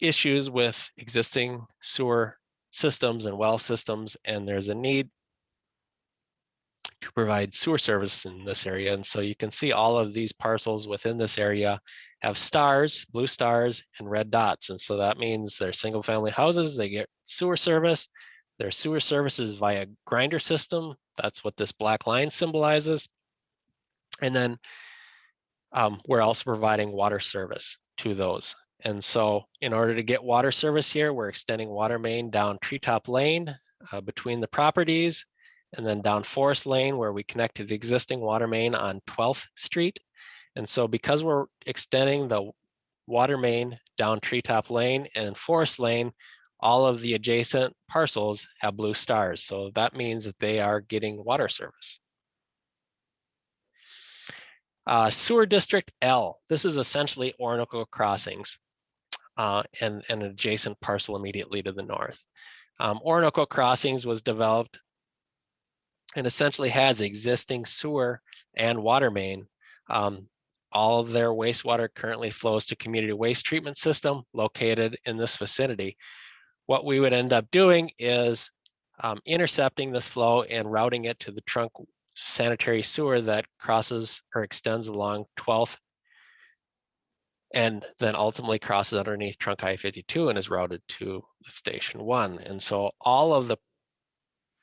issues with existing sewer systems and well systems, and there's a need to provide sewer service in this area. And so you can see all of these parcels within this area have stars, blue stars, and red dots. And so that means they're single family houses, they get sewer service. Their sewer service is via grinder system. That's what this black line symbolizes. And then we're also providing water service to those. And so in order to get water service here, we're extending Watermain down Treetop Lane between the properties, and then down Forest Lane where we connect to the existing Watermain on 12th Street. And so because we're extending the Watermain down Treetop Lane and Forest Lane, all of the adjacent parcels have blue stars. So that means that they are getting water service. Sewer District L, this is essentially Oronoco Crossings and an adjacent parcel immediately to the north. Oronoco Crossings was developed and essentially has existing sewer and water main. All of their wastewater currently flows to community waste treatment system located in this vicinity. What we would end up doing is intercepting this flow and routing it to the trunk sanitary sewer that crosses or extends along 12th and then ultimately crosses underneath trunk I-52 and is routed to Station 1. And so all of the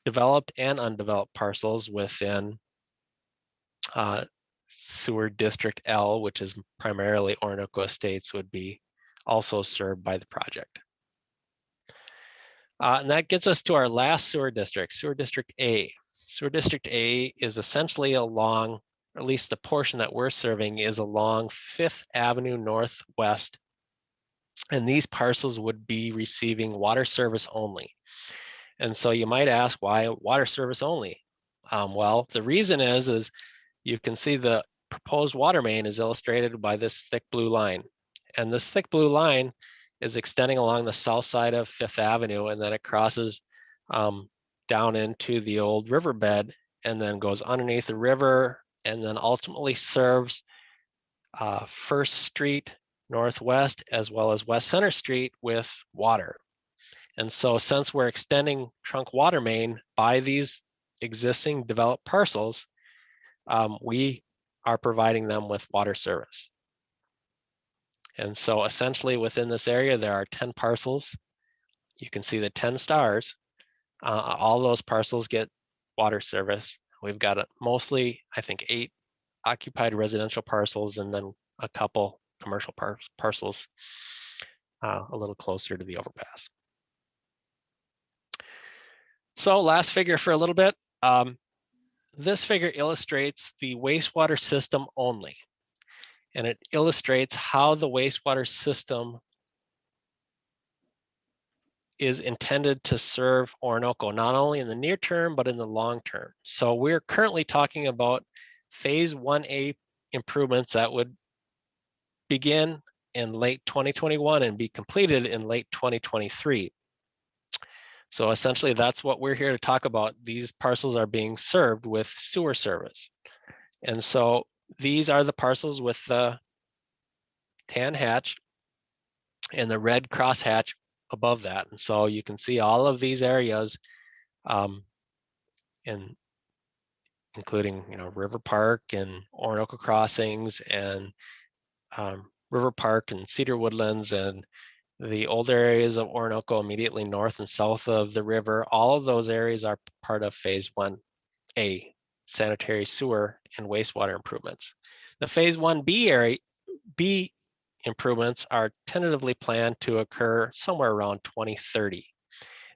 developed and undeveloped parcels within Sewer District L, which is primarily Oronoco Estates, would be also served by the project. And that gets us to our last sewer district, Sewer District A. Sewer District A is essentially along, or at least the portion that we're serving is along 5th Avenue Northwest. And these parcels would be receiving water service only. And so you might ask, why water service only? Well, the reason is you can see the proposed water main is illustrated by this thick blue line. And this thick blue line is extending along the south side of 5th Avenue, and then it crosses down into the old riverbed and then goes underneath the river and then ultimately serves First Street Northwest as well as West Center Street with water. And so since we're extending trunk water main by these existing developed parcels, we are providing them with water service. And so essentially within this area, there are 10 parcels. You can see the 10 stars. All those parcels get water service. We've got mostly, I think, 8 occupied residential parcels and then a couple commercial parcels a little closer to the overpass. So last figure for a little bit. This figure illustrates the wastewater system only. And it illustrates how the wastewater system is intended to serve Oronoco, not only in the near term, but in the long term. So we're currently talking about phase 1A improvements that would begin in late 2021 and be completed in late 2023. So essentially that's what we're here to talk about. These parcels are being served with sewer service. And so these are the parcels with the tan hatch and the red cross hatch above that. And so you can see all of these areas, and including River Park and Oronoco Crossings and River Park and Cedar Woodlands and the older areas of Oronoco immediately north and south of the river. All of those areas are part of phase 1A, sanitary sewer and wastewater improvements. The phase 1B area, B improvements are tentatively planned to occur somewhere around 2030.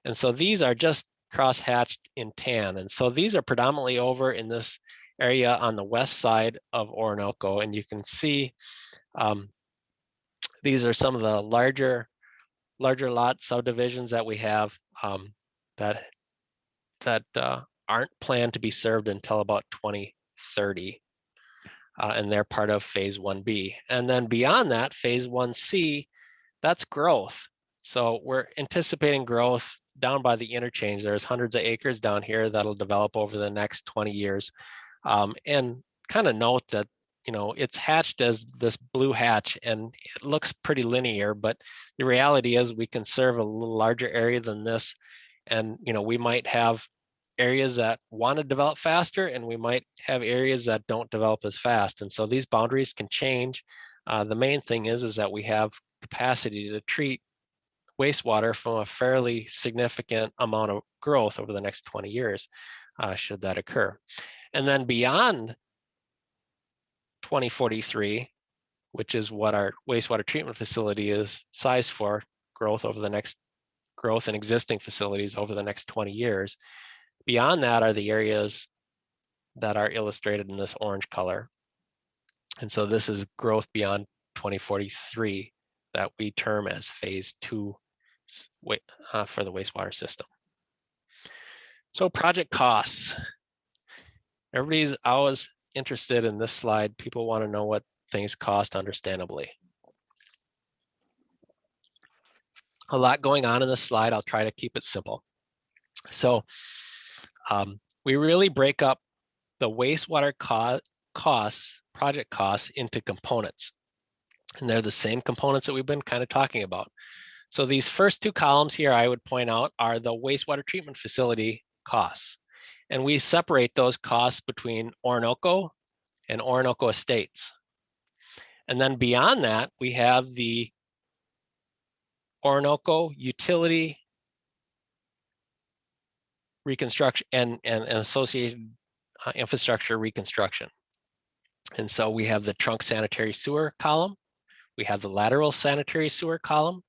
And so these are just cross-hatched in tan. And so these are predominantly over in this area on the west side of Oronoco. And you can see these are some of the larger lot subdivisions that we have that aren't planned to be served until about 2030. And they're part of phase 1B. And then beyond that, phase 1C, that's growth. So we're anticipating growth down by the interchange. There's hundreds of acres down here that'll develop over the next 20 years. And kind of note that, it's hatched as this blue hatch and it looks pretty linear, but the reality is we can serve a little larger area than this. And, we might have areas that want to develop faster and we might have areas that don't develop as fast. And so these boundaries can change. The main thing is that we have capacity to treat wastewater from a fairly significant amount of growth over the next 20 years, should that occur. And then beyond 2043, which is what our wastewater treatment facility is sized for, growth in existing facilities over the next 20 years. Beyond that are the areas that are illustrated in this orange color. And so this is growth beyond 2043 that we term as phase 2 for the wastewater system. So project costs. Everybody's always interested in this slide. People want to know what things cost, understandably. A lot going on in this slide. I'll try to keep it simple. So we really break up the wastewater costs, project costs, into components. And they're the same components that we've been kind of talking about. So these first two columns here, I would point out, are the wastewater treatment facility costs. And we separate those costs between Oronoco and Oronoco Estates. And then beyond that, we have the Oronoco utility reconstruction and associated infrastructure reconstruction. And so we have the trunk sanitary sewer column, we have the lateral sanitary sewer column,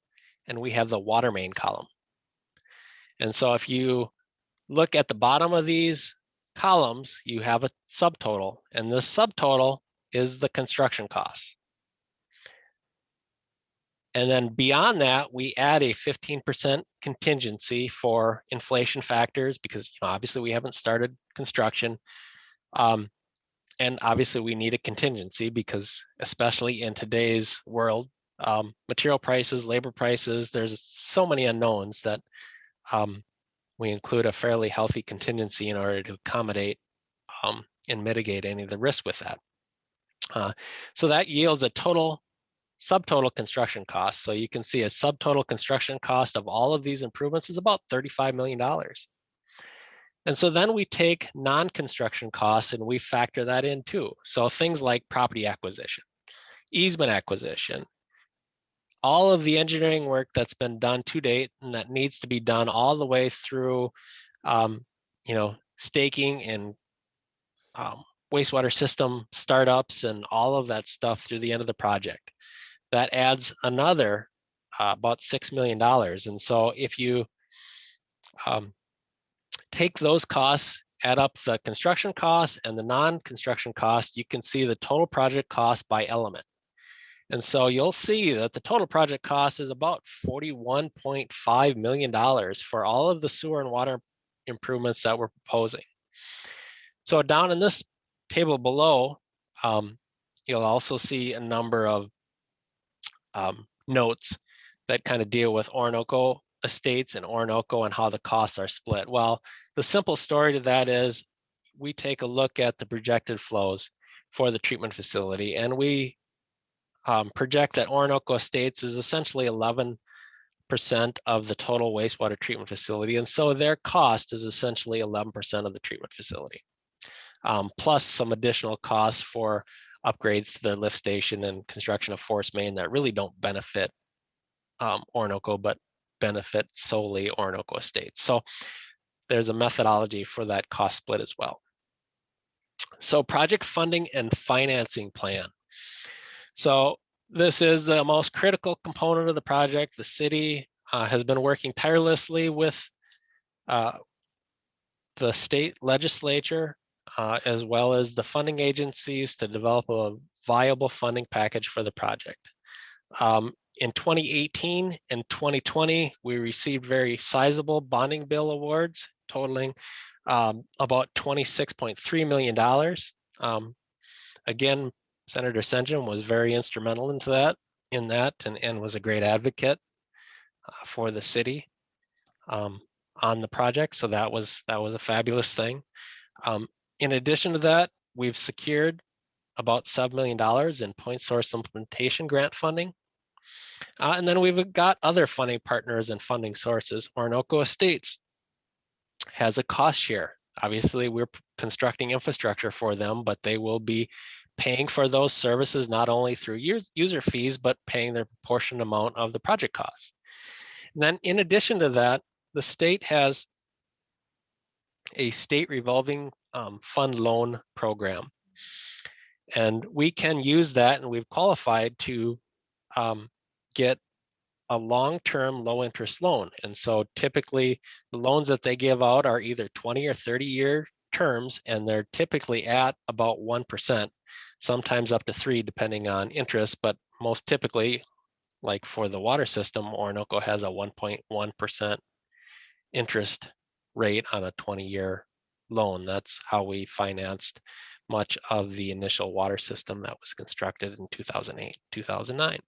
and we have the water main column. And so if you look at the bottom of these columns, you have a subtotal, and this subtotal is the construction costs. And then beyond that, we add a 15% contingency for inflation factors because obviously we haven't started construction. And obviously we need a contingency because especially in today's world, material prices, labor prices, there's so many unknowns that we include a fairly healthy contingency in order to accommodate and mitigate any of the risk with that. So that yields a subtotal construction cost. So you can see a subtotal construction cost of all of these improvements is about $35 million. And so then we take non-construction costs and we factor that in too. So things like property acquisition, easement acquisition, all of the engineering work that's been done to date and that needs to be done all the way through, staking and wastewater system startups and all of that stuff through the end of the project. That adds another about $6 million. And so if you take those costs, add up the construction costs and the non-construction costs, you can see the total project cost by element. And so you'll see that the total project cost is about $41.5 million for all of the sewer and water improvements that we're proposing. So down in this table below, you'll also see a number of notes that kind of deal with Oronoco Estates and Oronoco and how the costs are split. Well, the simple story to that is we take a look at the projected flows for the treatment facility, and we project that Oronoco Estates is essentially 11% of the total wastewater treatment facility. And so their cost is essentially 11% of the treatment facility, plus some additional costs for upgrades to the lift station and construction of force main that really don't benefit Oronoco, but benefit solely Oronoco Estates. So there's a methodology for that cost split as well. So project funding and financing plan. So this is the most critical component of the project. The city has been working tirelessly with the state legislature as well as the funding agencies to develop a viable funding package for the project. In 2018 and 2020, we received very sizable bonding bill awards totaling about $26.3 million. Again, Senator Senjum was very instrumental in that and was a great advocate for the city on the project. So that was a fabulous thing. In addition to that, we've secured about $7 million in point source implementation grant funding. And then we've got other funding partners and funding sources. Oronoco Estates has a cost share. Obviously, we're constructing infrastructure for them, but they will be paying for those services not only through user fees, but paying their proportionate amount of the project costs. And then in addition to that, the state has a state revolving fund loan program. And we can use that, and we've qualified to get a long-term low interest loan. And so typically the loans that they give out are either 20 or 30-year terms, and they're typically at about 1%, sometimes up to 3% depending on interest, but most typically, like for the water system, Oronoco has a 1.1% interest rate on a 20-year loan. That's how we financed much of the initial water system that was constructed in 2008, 2009.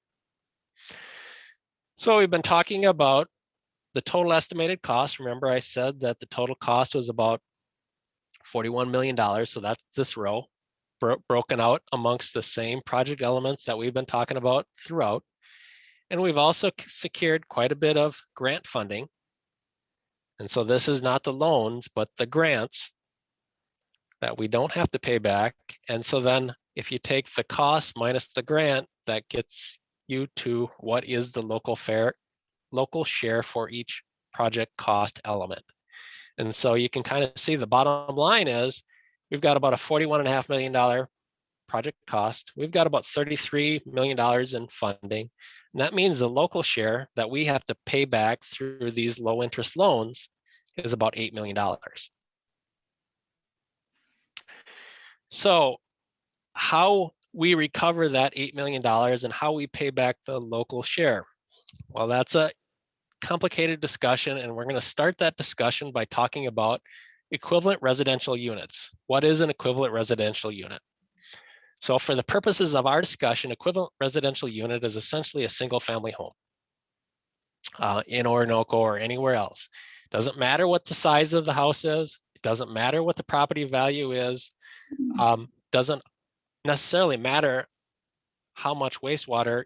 So we've been talking about the total estimated cost. Remember, I said that the total cost was about $41 million. So that's this row broken out amongst the same project elements that we've been talking about throughout. And we've also secured quite a bit of grant funding. And so this is not the loans, but the grants that we don't have to pay back. And so then if you take the cost minus the grant, that gets you to what is the local share for each project cost element. And so you can kind of see the bottom line is we've got about a $41.5 million project cost. We've got about $33 million in funding. And that means the local share that we have to pay back through these low interest loans is about $8 million. So how we recover that $8 million and how we pay back the local share. Well, that's a complicated discussion, and we're going to start that discussion by talking about equivalent residential units. What is an equivalent residential unit? So for the purposes of our discussion, equivalent residential unit is essentially a single family home in Oronoco or anywhere else. Doesn't matter what the size of the house is. It doesn't matter what the property value is. Doesn't necessarily matter how much wastewater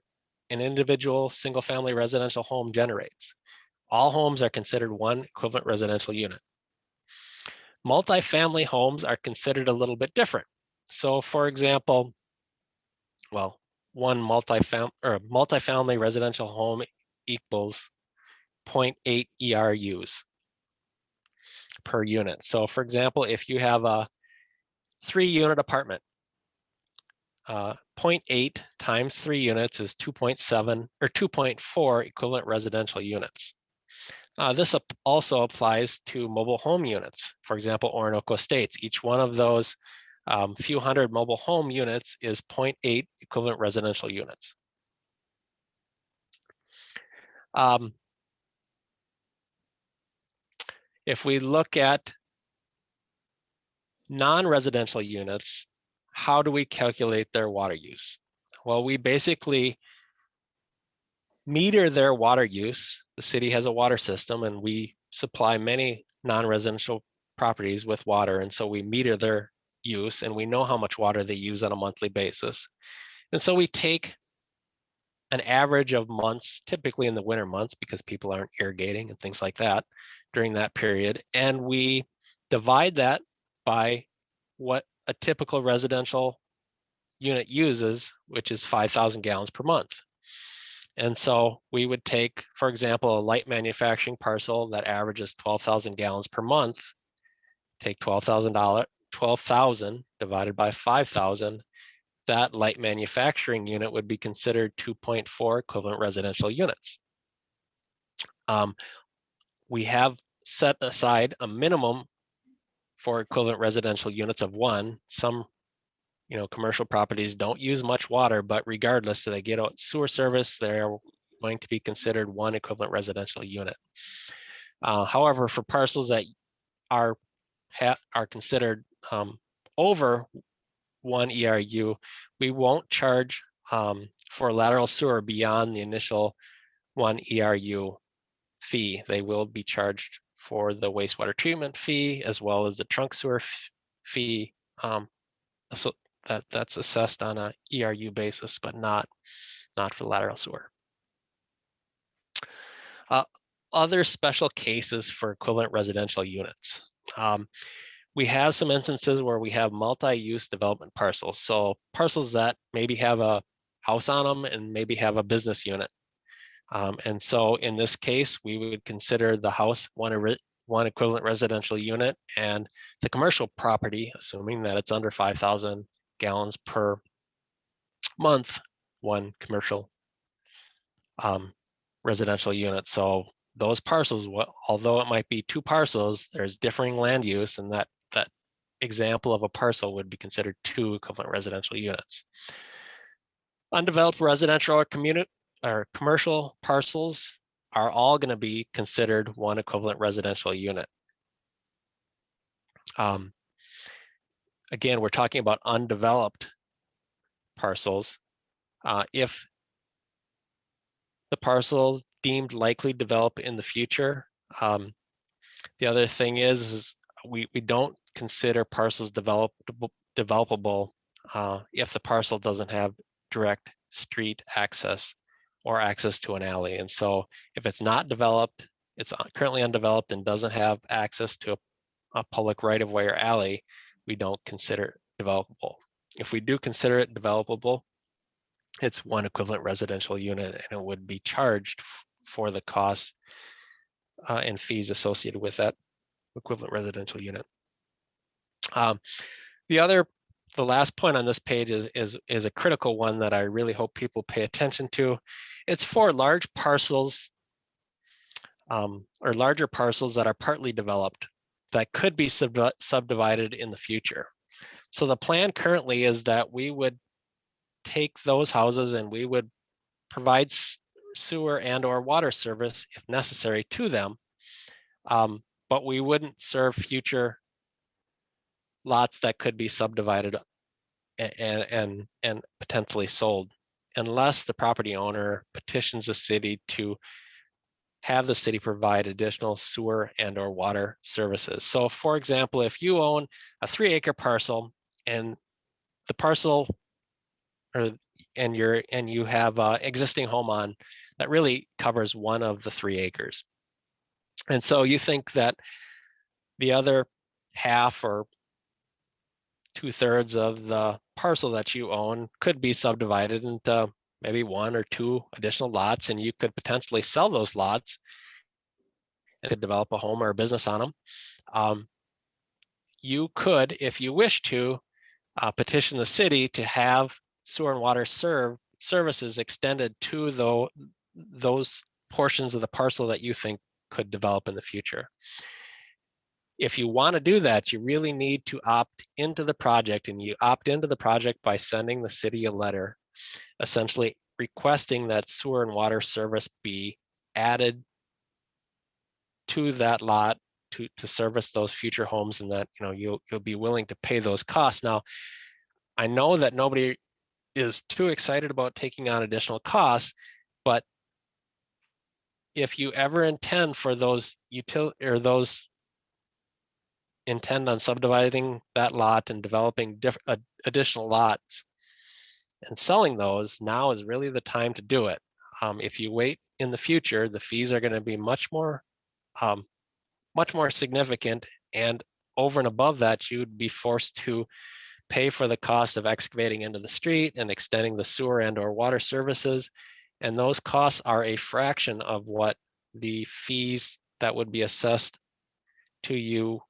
an individual single family residential home generates. All homes are considered one equivalent residential unit. Multifamily homes are considered a little bit different. So for example, well, one multifamily residential home equals 0.8 ERUs per unit. So for example, if you have a 3-unit apartment, 0.8 times 3 units is 2.7 or 2.4 equivalent residential units. This also applies to mobile home units. For example, Oronoco Estates, each one of those few hundred mobile home units is 0.8 equivalent residential units. If we look at non-residential units, how do we calculate their water use? Well, we basically meter their water use. The city has a water system and we supply many non-residential properties with water. And so we meter their use and we know how much water they use on a monthly basis. And so we take an average of months, typically in the winter months, because people aren't irrigating and things like that during that period. And we divide that by what a typical residential unit uses, which is 5,000 gallons per month. And so we would take, for example, a light manufacturing parcel that averages 12,000 gallons per month, take $12,000 divided by 5,000, that light manufacturing unit would be considered 2.4 equivalent residential units. We have set aside a minimum for equivalent residential units of 1. Some commercial properties don't use much water, but regardless, they get out sewer service, they're going to be considered 1 equivalent residential unit. However, for parcels that are considered over 1 ERU, we won't charge for lateral sewer beyond the initial 1 ERU fee. They will be charged for the wastewater treatment fee as well as the trunk sewer fee. So that's assessed on a ERU basis, but not for lateral sewer. Other special cases for equivalent residential units. We have some instances where we have multi-use development parcels. So parcels that maybe have a house on them and maybe have a business unit. And so in this case, we would consider the house one equivalent residential unit and the commercial property, assuming that it's under 5,000 gallons per month, 1 commercial residential unit. So those parcels, although it might be 2 parcels, there's differing land use, and that example of a parcel would be considered 2 equivalent residential units. Undeveloped residential or commercial parcels are all going to be considered 1 equivalent residential unit. Again, we're talking about undeveloped parcels. If the parcel deemed likely develop in the future, the other thing is we don't consider parcels developable if the parcel doesn't have direct street access or access to an alley. And so if it's not developed, it's currently undeveloped and doesn't have access to a public right-of-way or alley, we don't consider it developable. If we do consider it developable, it's 1 equivalent residential unit and it would be charged for the costs and fees associated with that equivalent residential unit. The last point on this page is a critical one that I really hope people pay attention to. It's for large parcels or larger parcels that are partly developed that could be subdivided in the future. So the plan currently is that we would take those houses and we would provide sewer and or water service if necessary to them, but we wouldn't serve future lots that could be subdivided and potentially sold unless the property owner petitions the city to have the city provide additional sewer and or water services. So for example, if you own a 3-acre parcel and the parcel and you have an existing home on that really covers 1 of the 3 acres. And so you think that the other half or 2/3 of the parcel that you own could be subdivided into maybe 1 or 2 additional lots, and you could potentially sell those lots and could develop a home or a business on them. You could, if you wish to, petition the city to have sewer and water services extended to those portions of the parcel that you think could develop in the future. If you want to do that, you really need to opt into the project, and you opt into the project by sending the city a letter, essentially requesting that sewer and water service be added to that lot to service those future homes, and that, you know, you'll be willing to pay those costs. Now, I know that nobody is too excited about taking on additional costs, but if you ever intend for those intend on subdividing that lot and developing additional lots and selling those, now is really the time to do it. If you wait in the future, the fees are going to be much more significant, and over and above that, you'd be forced to pay for the cost of excavating into the street and extending the sewer and or water services. And those costs are a fraction of what the fees that would be assessed to you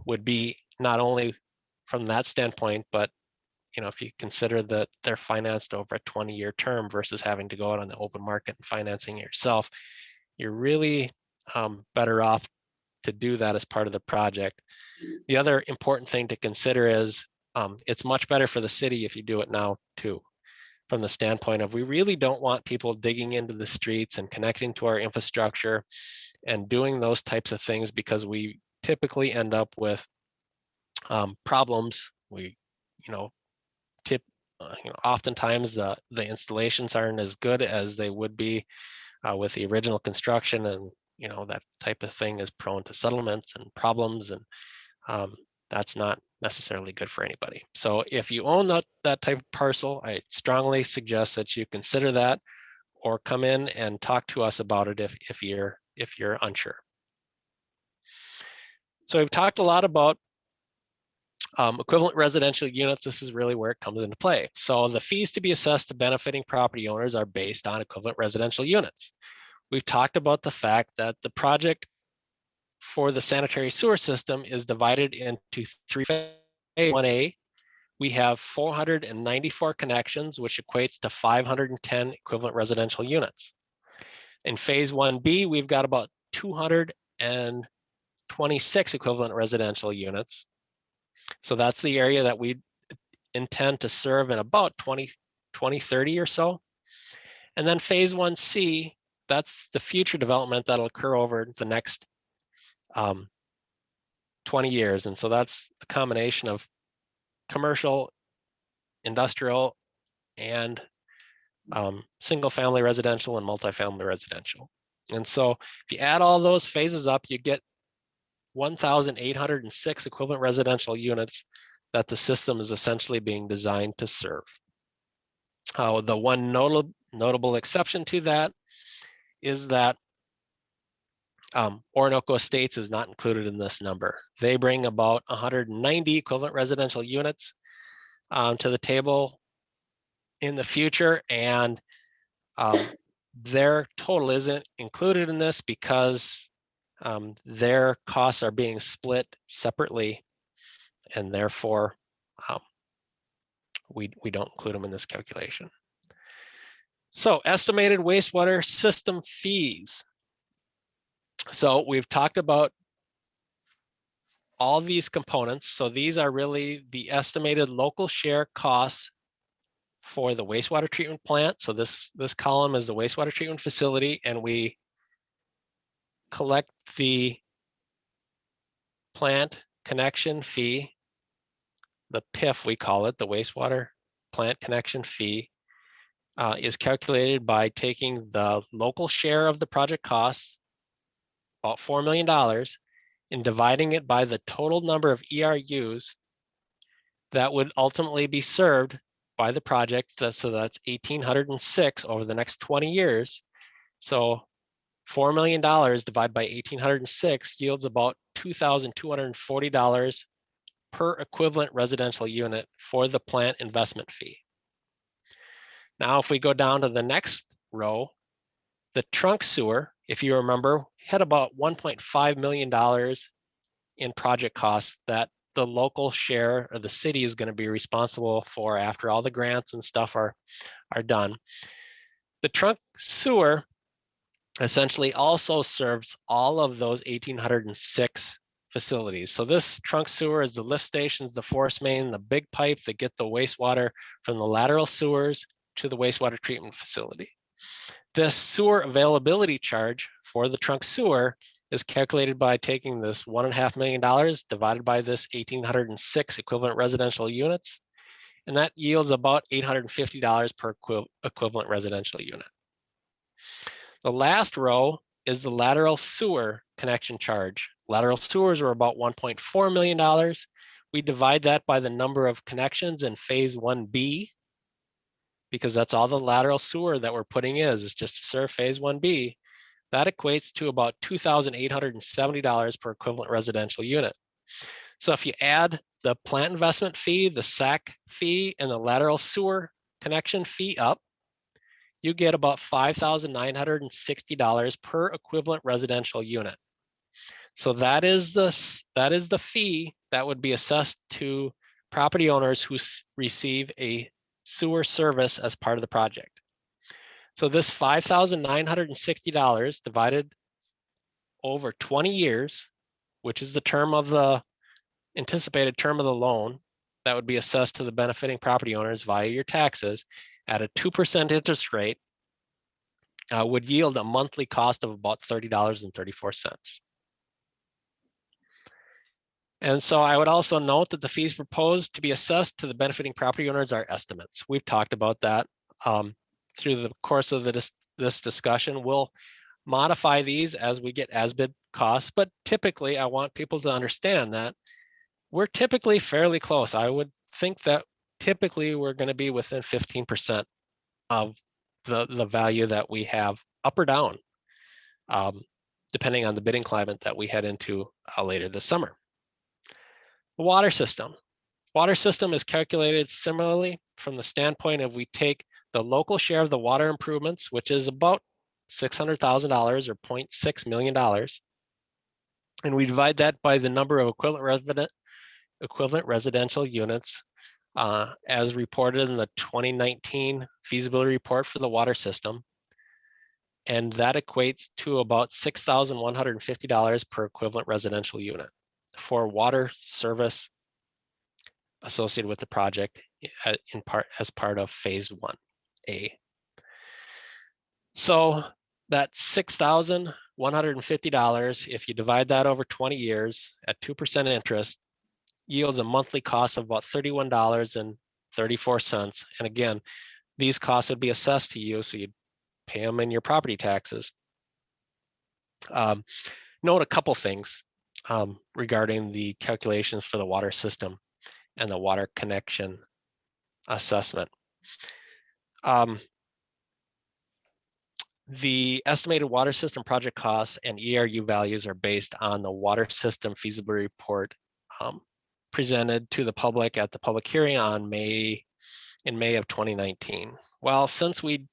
would be, not only from that standpoint, but, you know, if you consider that they're financed over a 20-year term versus having to go out on the open market and financing it yourself, you're really better off to do that as part of the project. The other important thing to consider is it's much better for the city if you do it now too, from the standpoint of, we really don't want people digging into the streets and connecting to our infrastructure and doing those types of things, because we typically end up with problems. We, you know, oftentimes the installations aren't as good as they would be with the original construction, and, you know, that type of thing is prone to settlements and problems, and that's not necessarily good for anybody. So if you own that type of parcel, I strongly suggest that you consider that, or come in and talk to us about it if you're unsure. So we've talked a lot about equivalent residential units. This is really where it comes into play. So the fees to be assessed to benefiting property owners are based on equivalent residential units. We've talked about the fact that the project for the sanitary sewer system is divided into 3 phases. 1A, we have 494 connections, which equates to 510 equivalent residential units. In phase 1B, we've got about 226 equivalent residential units. So that's the area that we intend to serve in about 2030 or so. And then phase 1C, that's the future development that'll occur over the next 20 years. And so that's a combination of commercial, industrial, and single family residential and multifamily residential. And so if you add all those phases up, you get 1,806 equivalent residential units that the system is essentially being designed to serve. The one notable exception to that is that Oronoco Estates is not included in this number. They bring about 190 equivalent residential units to the table in the future, and their total isn't included in this because their costs are being split separately, and therefore we don't include them in this calculation. So estimated wastewater system fees. So we've talked about all these components. So these are really the estimated local share costs for the wastewater treatment plant. So this column is the wastewater treatment facility, and we collect the plant connection fee, the PIF we call it, the wastewater plant connection fee, is calculated by taking the local share of the project costs, about $4 million, and dividing it by the total number of ERUs that would ultimately be served by the project. So that's 1,806 over the next 20 years. So $4 million divided by 1,806 yields about $2,240 per equivalent residential unit for the plant investment fee. Now, if we go down to the next row, the trunk sewer, if you remember, had about $1.5 million in project costs that the local share or the city is going to be responsible for after all the grants and stuff are done. The trunk sewer essentially also serves all of those 1,806 facilities. So this trunk sewer is the lift stations, the force main, the big pipe that get the wastewater from the lateral sewers to the wastewater treatment facility. This sewer availability charge for the trunk sewer is calculated by taking this $1.5 million divided by this 1,806 equivalent residential units, and that yields about $850 per equivalent residential unit. The last row is the lateral sewer connection charge. Lateral sewers are about $1.4 million. We divide that by the number of connections in phase 1B, because that's all the lateral sewer that we're putting is just to serve phase 1B. That equates to about $2,870 per equivalent residential unit. So if you add the plant investment fee, the SAC fee, and the lateral sewer connection fee up, you get about $5,960 per equivalent residential unit. So that is the fee that would be assessed to property owners who receive a sewer service as part of the project. So this $5,960 divided over 20 years, which is the term of the anticipated term of the loan that would be assessed to the benefiting property owners via your taxes at a 2% interest rate, would yield a monthly cost of about $30.34. And so I would also note that the fees proposed to be assessed to the benefiting property owners are estimates. We've talked about that through the course of this discussion. We'll modify these as we get as-bid costs, but typically I want people to understand that we're typically fairly close. I would think that typically we're going to be within 15% of the value that we have, up or down, depending on the bidding climate that we head into later this summer. The water system. Water system is calculated similarly from the standpoint of we take the local share of the water improvements, which is about $600,000 or $0.6 million. And we divide that by the number of equivalent residential units as reported in the 2019 feasibility report for the water system. And that equates to about $6,150 per equivalent residential unit for water service associated with the project in part as part of phase 1A. So that $6,150, if you divide that over 20 years at 2% interest, yields a monthly cost of about $31.34. And again, these costs would be assessed to you, so you'd pay them in your property taxes. Note a couple things regarding the calculations for the water system and the water connection assessment. The estimated water system project costs and ERU values are based on the water system feasibility report presented to the public at the public hearing in May of 2019. Well, since we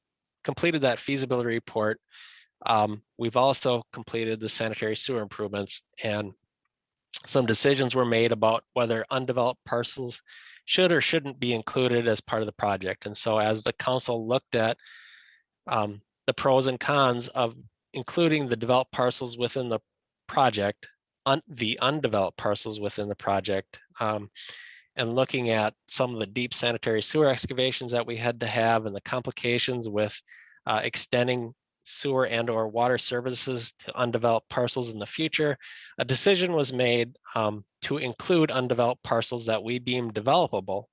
completed that feasibility report, we've also completed the sanitary sewer improvements, and some decisions were made about whether undeveloped parcels should or shouldn't be included as part of the project. And so as the council looked at the pros and cons of including the developed parcels within the project, the undeveloped parcels within the project, and looking at some of the deep sanitary sewer excavations that we had to have and the complications with extending sewer and or water services to undeveloped parcels in the future, a decision was made to include undeveloped parcels that we deem developable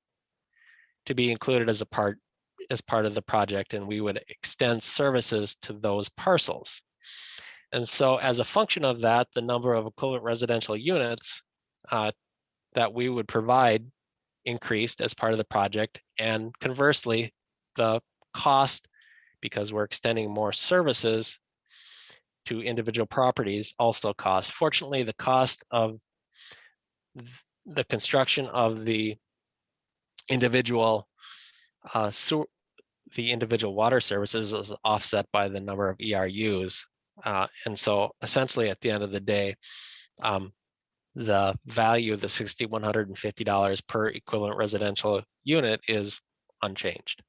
to be included as part of the project, and we would extend services to those parcels. And so as a function of that, the number of equivalent residential units that we would provide increased as part of the project, and conversely, the cost, because we're extending more services to individual properties, also cost. Fortunately, the cost of the construction of the individual water services is offset by the number of ERUs. And so essentially at the end of the day, the value of the $6,150 per equivalent residential unit is unchanged.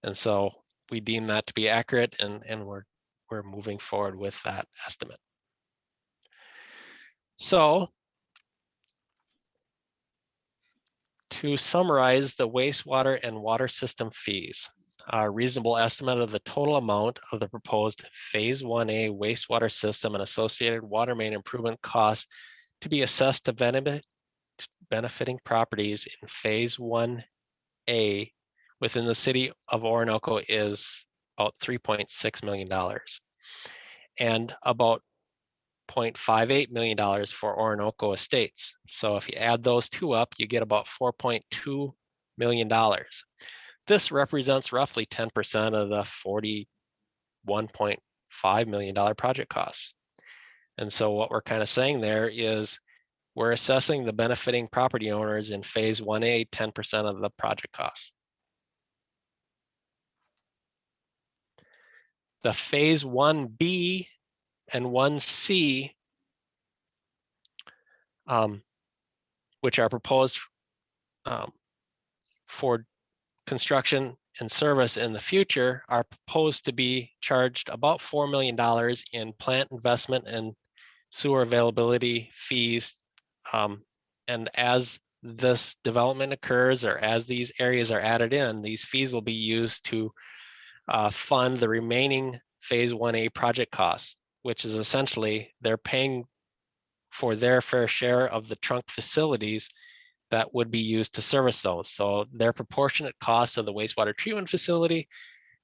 And so we deem that to be accurate, and we're moving forward with that estimate. So to summarize the wastewater and water system fees, a reasonable estimate of the total amount of the proposed Phase 1A wastewater system and associated water main improvement costs to be assessed to benefiting properties in Phase 1A within the city of Oronoco is about $3.6 million and about $0.58 million for Oronoco Estates. So if you add those two up, you get about $4.2 million. This represents roughly 10% of the $41.5 million project costs. And so what we're kind of saying there is we're assessing the benefiting property owners in Phase 1A 10% of the project costs. The Phase 1B and 1C, which are proposed for construction and service in the future, are proposed to be charged about $4 million in plant investment and sewer availability fees. And as this development occurs, or as these areas are added in, these fees will be used to fund the remaining Phase 1A project costs, which is essentially they're paying for their fair share of the trunk facilities that would be used to service those. So their proportionate cost of the wastewater treatment facility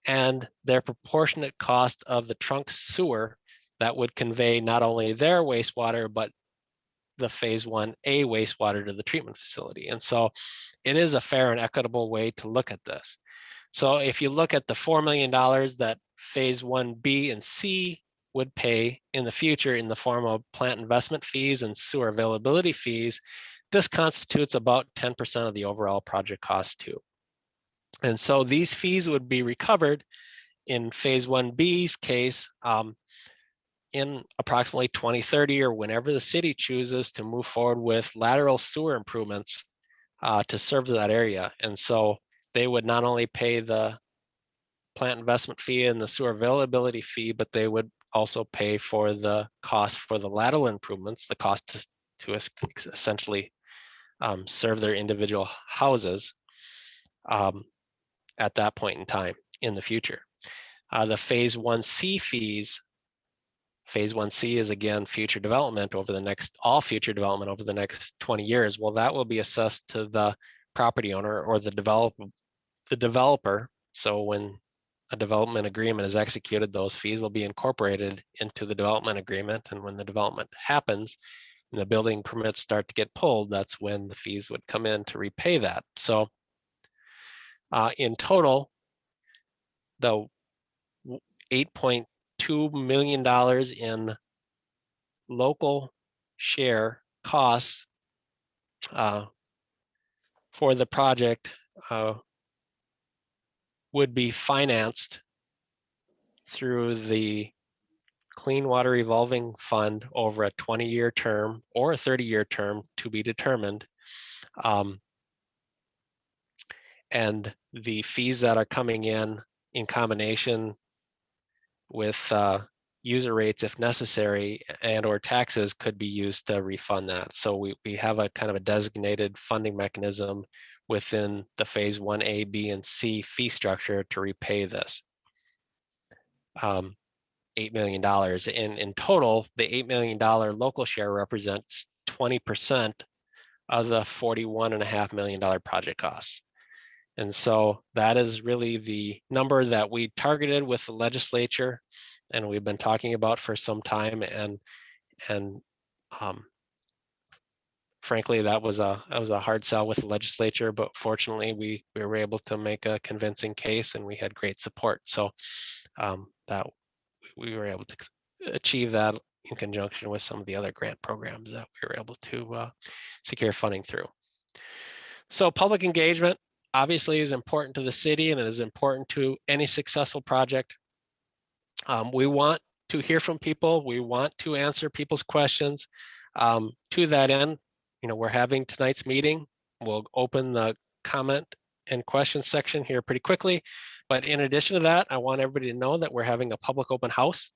and their proportionate cost of the trunk sewer that would convey not only their wastewater, but the Phase 1A wastewater to the treatment facility. And so it is a fair and equitable way to look at this. So if you look at the $4 million that Phase 1B and C would pay in the future in the form of plant investment fees and sewer availability fees, this constitutes about 10% of the overall project cost too. And so these fees would be recovered in Phase 1B's case in approximately 2030 or whenever the city chooses to move forward with lateral sewer improvements to serve that area. And so they would not only pay the plant investment fee and the sewer availability fee, but they would also pay for the cost for the lateral improvements, the cost to essentially serve their individual houses at that point in time in the future. The Phase 1C fees, Phase 1C is again future development over the next, all future development over the next 20 years. Well, that will be assessed to the property owner or the developer. So when a development agreement is executed, those fees will be incorporated into the development agreement. And when the development happens and the building permits start to get pulled, that's when the fees would come in to repay that. So in total, the $8.2 million in local share costs for the project would be financed through the Clean Water Revolving Fund over a 20-year term or a 30-year term to be determined. And the fees that are coming in combination with user rates, if necessary, and or taxes could be used to refund that. So we have a kind of a designated funding mechanism within the Phase 1A, B, and C fee structure to repay this. $8 million. In total, the $8 million local share represents 20% of the $41.5 million project costs. And so that is really the number that we targeted with the legislature and we've been talking about for some time. And frankly, that was a hard sell with the legislature, but fortunately we were able to make a convincing case and we had great support. So that we were able to achieve that in conjunction with some of the other grant programs that we were able to secure funding through. So public engagement obviously is important to the city and it is important to any successful project. We want to hear from people. We want to answer people's questions. To that end, we're having tonight's meeting. We'll open the comment and question section here pretty quickly. But in addition to that, I want everybody to know that we're having a public open house.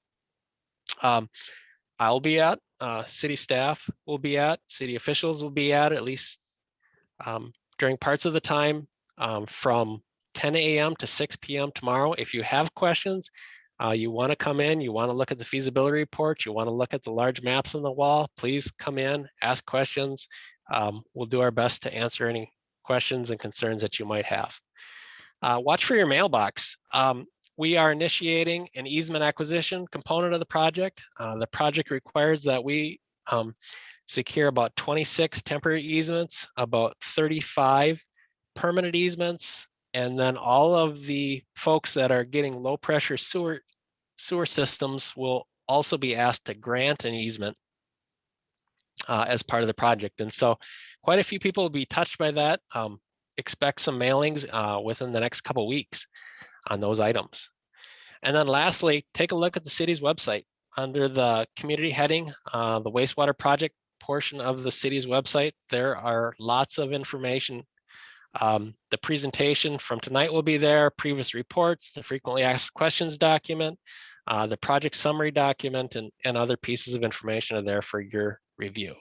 I'll be at, city staff will be at, city officials will be at least during parts of the time from 10 a.m. to 6 p.m. tomorrow. If you have questions, you want to come in, you want to look at the feasibility report, you want to look at the large maps on the wall, please come in, ask questions. We'll do our best to answer any questions and concerns that you might have. Watch for your mailbox. We are initiating an easement acquisition component of the project. The project requires that we secure about 26 temporary easements, about 35 permanent easements, and then all of the folks that are getting low pressure sewer systems will also be asked to grant an easement as part of the project. And so quite a few people will be touched by that. Expect some mailings within the next couple weeks on those items. And then lastly, take a look at the city's website. Under the community heading, the wastewater project portion of the city's website, there are lots of information. The presentation from tonight will be there, previous reports, the frequently asked questions document, the project summary document, and other pieces of information are there for your review.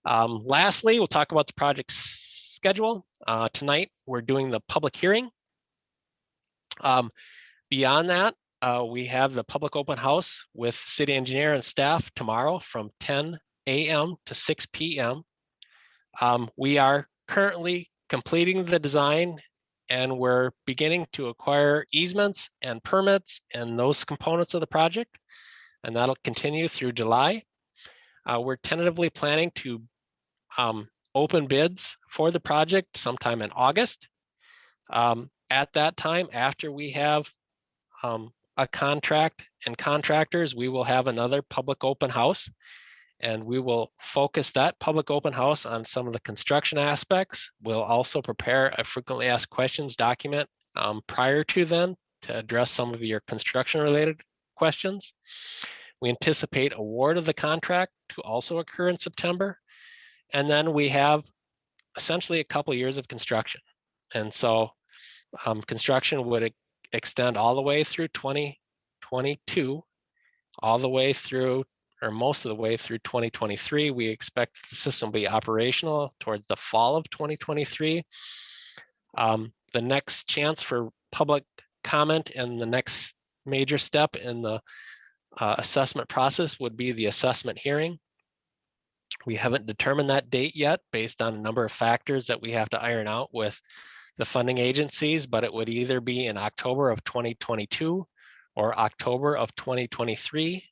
Lastly, we'll talk about the project schedule. Tonight, we're doing the public hearing. Beyond that, we have the public open house with city engineer and staff tomorrow from 10 a.m. to 6 p.m. We are currently completing the design and we're beginning to acquire easements and permits and those components of the project, and that'll continue through July. We're tentatively planning to open bids for the project sometime in August. At that time, after we have a contract and contractors, we will have another public open house, and we will focus that public open house on some of the construction aspects. We'll also prepare a frequently asked questions document prior to then to address some of your construction related questions. We anticipate award of the contract to also occur in September. And then we have essentially a couple of years of construction. And so construction would extend all the way through 2022, all the way through, or most of the way through 2023. We expect the system to be operational towards the fall of 2023. The next chance for public comment and the next major step in the assessment process would be the assessment hearing. We haven't determined that date yet based on a number of factors that we have to iron out with the funding agencies, but it would either be in October of 2022 or October of 2023.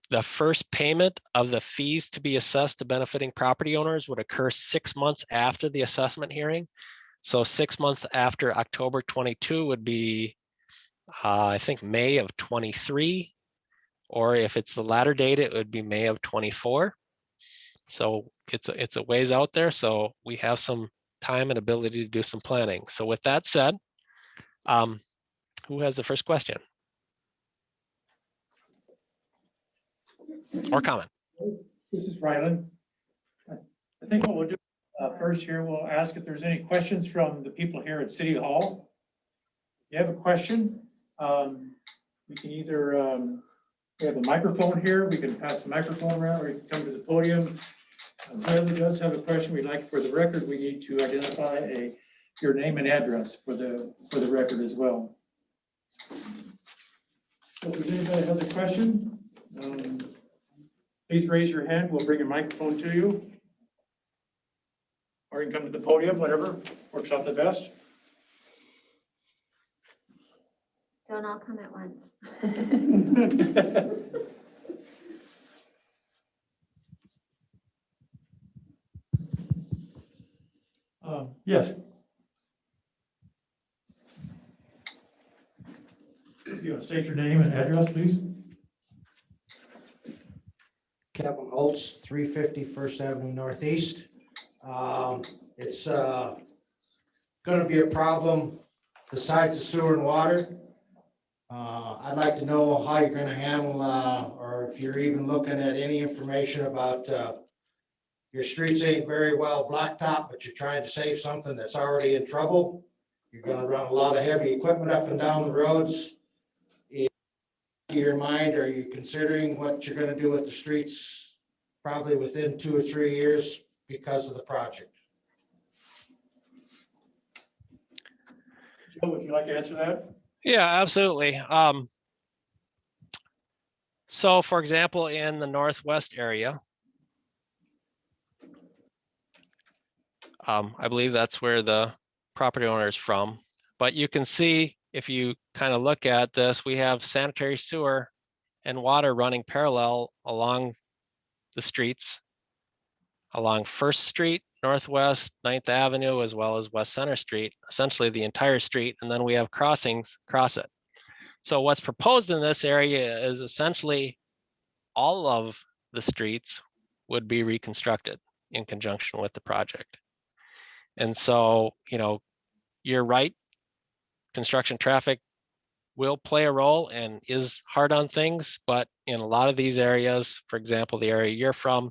The first payment of the fees to be assessed to benefiting property owners would occur 6 months after the assessment hearing. So 6 months after October 22 would be, I think, May of 23, or if it's the latter date, it would be May of 24. So it's a ways out there. So we have some time and ability to do some planning. So with that said, who has the first question or comment? This is Ryland. I think what we'll do first here, we'll ask if there's any questions from the people here at City Hall. If you have a question, we can either, we have a microphone here, we can pass the microphone around, or you can come to the podium. Whoever does have a question we'd like for the record, we need to identify your name and address for the record as well. So if anybody has a question, please raise your hand. We'll bring a microphone to you. Or you can come to the podium, whatever works out the best. Don't all come at once. Yes. You want to state your name and address, please? Kevin Holtz, 350 First Avenue Northeast. It's going to be a problem besides the sewer and water. I'd like to know how you're going to handle, or if you're even looking at any information about your streets ain't very well blacktop, but you're trying to save something that's already in trouble. You're going to run a lot of heavy equipment up and down the roads. In your mind, are you considering what you're going to do with the streets probably within 2 or 3 years because of the project? Joe, would you like to answer that? Yeah, absolutely. So for example, in the northwest area, I believe that's where the property owner is from. But you can see, if you kind of look at this, we have sanitary sewer and water running parallel along the streets, along First Street, Northwest, 9th Avenue, as well as West Center Street, essentially the entire street. And then we have crossings across it. So what's proposed in this area is essentially all of the streets would be reconstructed in conjunction with the project. And so, you're right, construction traffic will play a role and is hard on things, but in a lot of these areas, for example, the area you're from,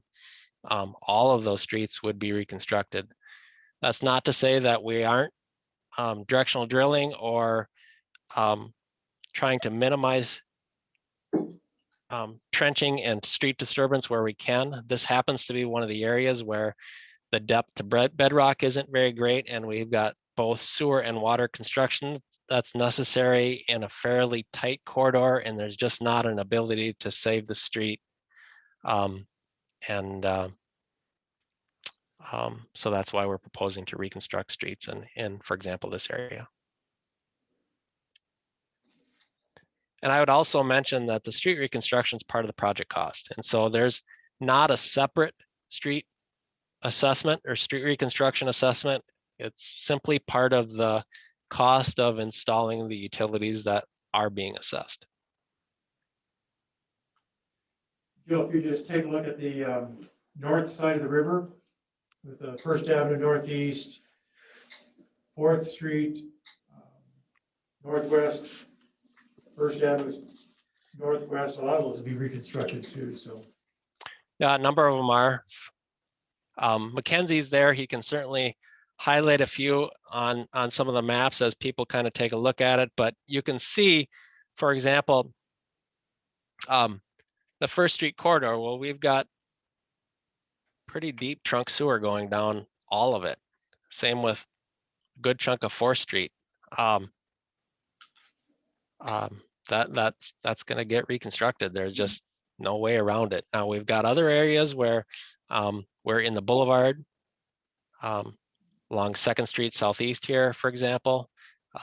all of those streets would be reconstructed. That's not to say that we aren't directional drilling or trying to minimize trenching and street disturbance where we can. This happens to be one of the areas where the depth to bedrock isn't very great, and we've got both sewer and water construction that's necessary in a fairly tight corridor, and there's just not an ability to save the street. So that's why we're proposing to reconstruct streets in, for example, this area. And I would also mention that the street reconstruction is part of the project cost. And so there's not a separate street assessment or street reconstruction assessment. It's simply part of the cost of installing the utilities that are being assessed. Joe, if you just take a look at the north side of the river with the First Avenue Northeast, 4th Street, Northwest, First Avenue Northwest, a lot of those will be reconstructed too, so. Yeah, a number of them are. Mackenzie's there. He can certainly highlight a few on some of the maps as people kind of take a look at it. But you can see, for example, the First Street corridor. Well, we've got pretty deep trunk sewer going down all of it. Same with a good chunk of 4th Street. That's going to get reconstructed. There's just no way around it. Now we've got other areas where we're in the boulevard along 2nd Street Southeast here, for example,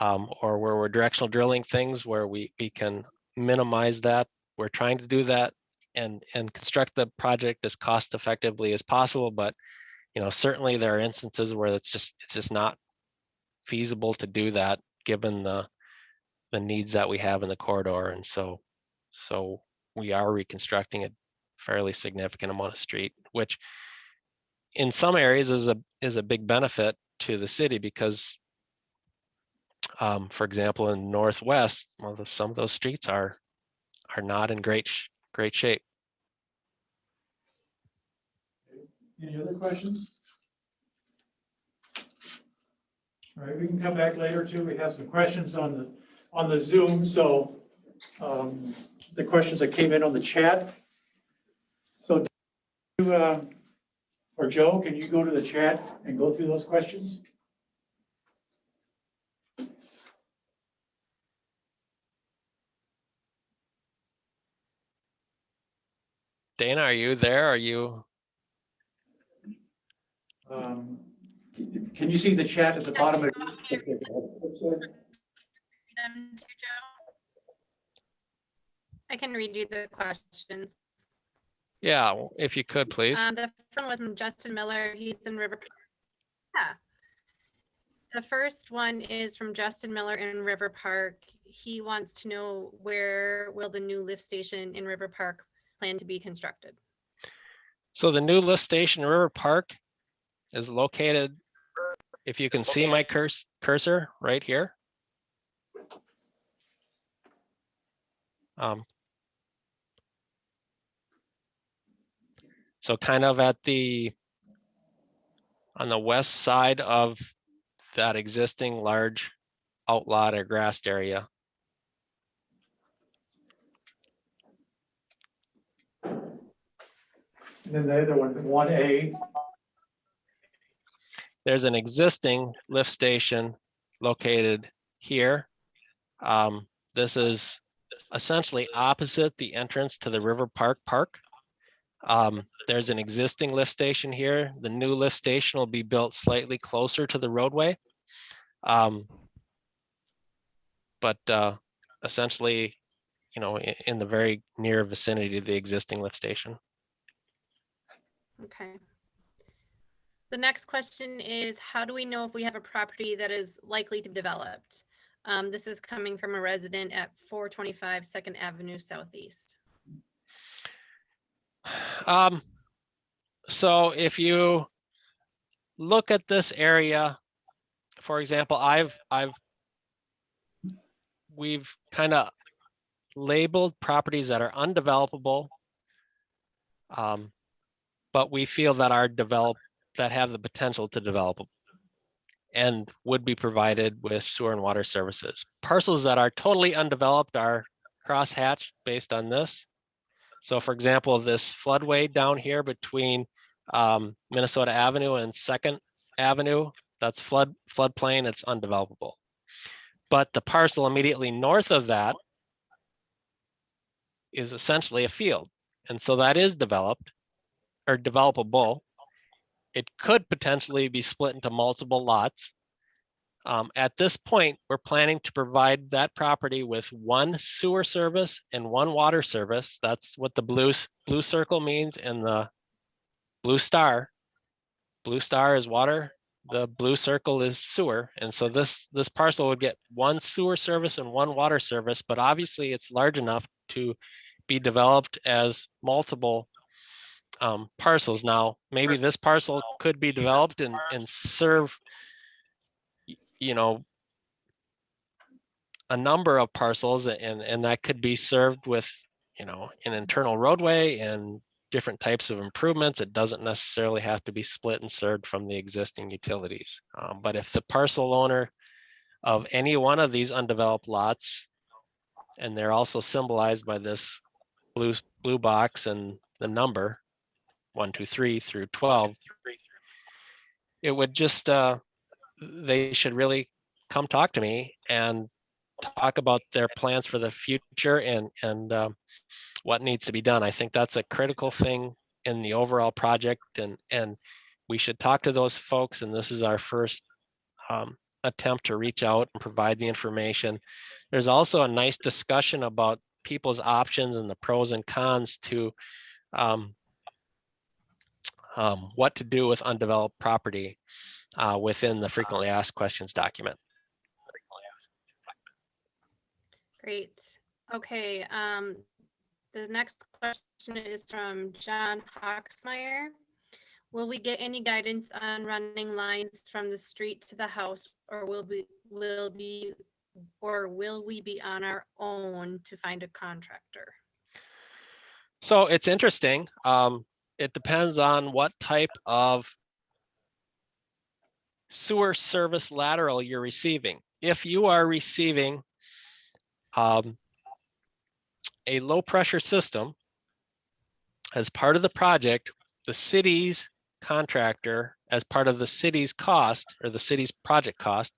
or where we're directional drilling things where we can minimize that. We're trying to do that and construct the project as cost effectively as possible. But certainly there are instances where it's just not feasible to do that given the needs that we have in the corridor. And so we are reconstructing a fairly significant amount of street, which in some areas is a big benefit to the city because, for example, in Northwest, some of those streets are not in great shape. Any other questions? All right, we can come back later too. We have some questions on the Zoom. So the questions that came in on the chat. So or Joe, can you go to the chat and go through those questions? Dana, are you there? Are you? Can you see the chat at the bottom of them to Joe. I can read you the questions. Yeah, if you could, please. The first one was from Justin Miller. He's in River. Yeah. The first one is from Justin Miller in River Park. He wants to know where will the new lift station in River Park plan to be constructed? So the new lift station in River Park is located, if you can see my cursor right here. So kind of on the west side of that existing large outlot or grassed area. And then the other one, 1A. There's an existing lift station located here. This is essentially opposite the entrance to the River Park Park. There's an existing lift station here. The new lift station will be built slightly closer to the roadway. But essentially, you know, in the very near vicinity of the existing lift station. Okay. The next question is, how do we know if we have a property that is likely to be developed? This is coming from a resident at 425 2nd Avenue Southeast. So if you look at this area, for example, we've kind of labeled properties that are undevelopable, but we feel that that have the potential to develop and would be provided with sewer and water services. Parcels that are totally undeveloped are crosshatched based on this. So for example, this floodway down here between Minnesota Avenue and 2nd Avenue, that's floodplain, it's undevelopable. But the parcel immediately north of that is essentially a field. And so that is developed or developable. It could potentially be split into multiple lots. At this point, we're planning to provide that property with one sewer service and one water service. That's what the blue circle means, and the blue star. Blue star is water, the blue circle is sewer. And so this parcel would get one sewer service and one water service, but obviously it's large enough to be developed as multiple parcels. Now, maybe this parcel could be developed and serve, you know, a number of parcels, and that could be served with, you know, an internal roadway and different types of improvements. It doesn't necessarily have to be split and served from the existing utilities. But if the parcel owner of any one of these undeveloped lots, and they're also symbolized by this blue box and the number 1, 2, 3 through 12, it would just they should really come talk to me and talk about their plans for the future and what needs to be done. I think that's a critical thing in the overall project, and we should talk to those folks. And this is our first attempt to reach out and provide the information. There's also a nice discussion about people's options and the pros and cons to what to do with undeveloped property within the frequently asked questions document. Great. Okay. The next question is from John Hawksmeyer. Will we get any guidance on running lines from the street to the house, or will we be on our own to find a contractor? So it's interesting. It depends on what type of sewer service lateral you're receiving. If you are receiving a low pressure system as part of the project, the city's contractor, as part of the city's cost or the city's project cost,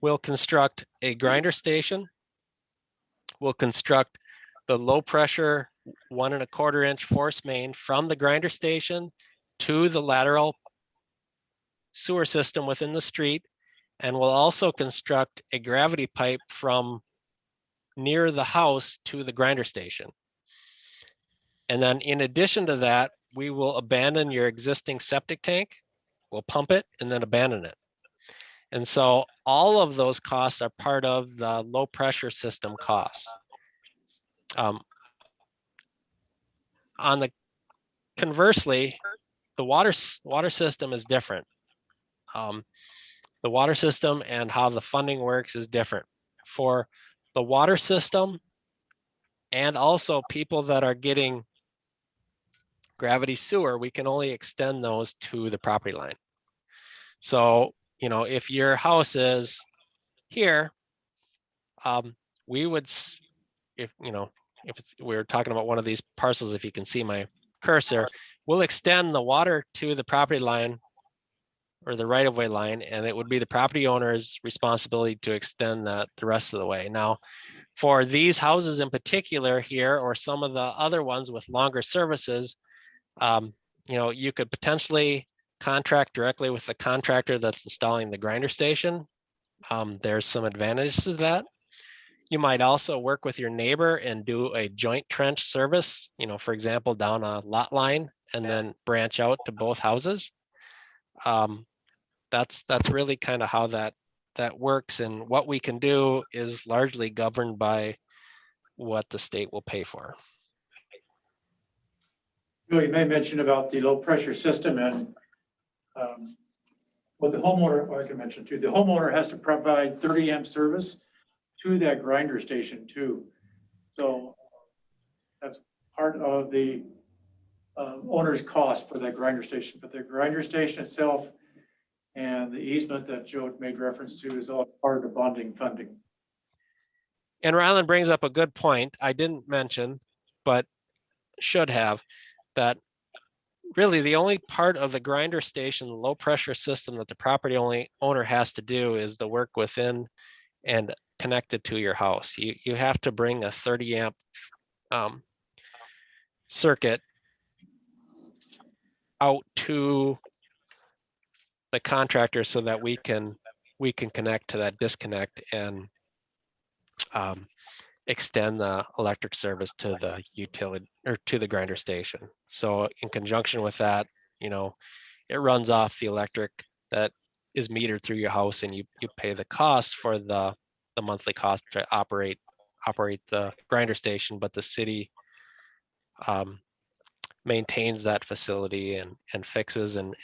will construct a grinder station, will construct the low pressure 1 1/4 inch force main from the grinder station to the lateral sewer system within the street, and will also construct a gravity pipe from near the house to the grinder station. And then in addition to that, we will abandon your existing septic tank, we'll pump it and then abandon it. And so all of those costs are part of the low pressure system costs. Conversely, the water system is different. The water system and how the funding works is different. For the water system, and also people that are getting gravity sewer, we can only extend those to the property line. So, you know, if your house is here, we would, if we're talking about one of these parcels, if you can see my cursor, we'll extend the water to the property line or the right of way line, and it would be the property owner's responsibility to extend that the rest of the way. Now, for these houses in particular here, or some of the other ones with longer services, you could potentially contract directly with the contractor that's installing the grinder station. There's some advantages to that. You might also work with your neighbor and do a joint trench service, for example, down a lot line and then branch out to both houses. That's really kind of how that works, and what we can do is largely governed by what the state will pay for. Bill, you may mention about the low pressure system and what the homeowner, or I can mention too, the homeowner has to provide 30 amp service to that grinder station too. So that's part of the owner's cost for that grinder station, but the grinder station itself and the easement that Joe made reference to is all part of the bonding funding. And Ryland brings up a good point I didn't mention, but should have, that really the only part of the grinder station, low pressure system that the property owner has to do is the work within and connected to your house. You have to bring a 30 amp circuit out to the contractor so that we can connect to that disconnect and extend the electric service to the utility or to the grinder station. So in conjunction with that, it runs off the electric that is metered through your house, and you pay the cost for the monthly cost to operate the grinder station, but the city maintains that facility and fixes and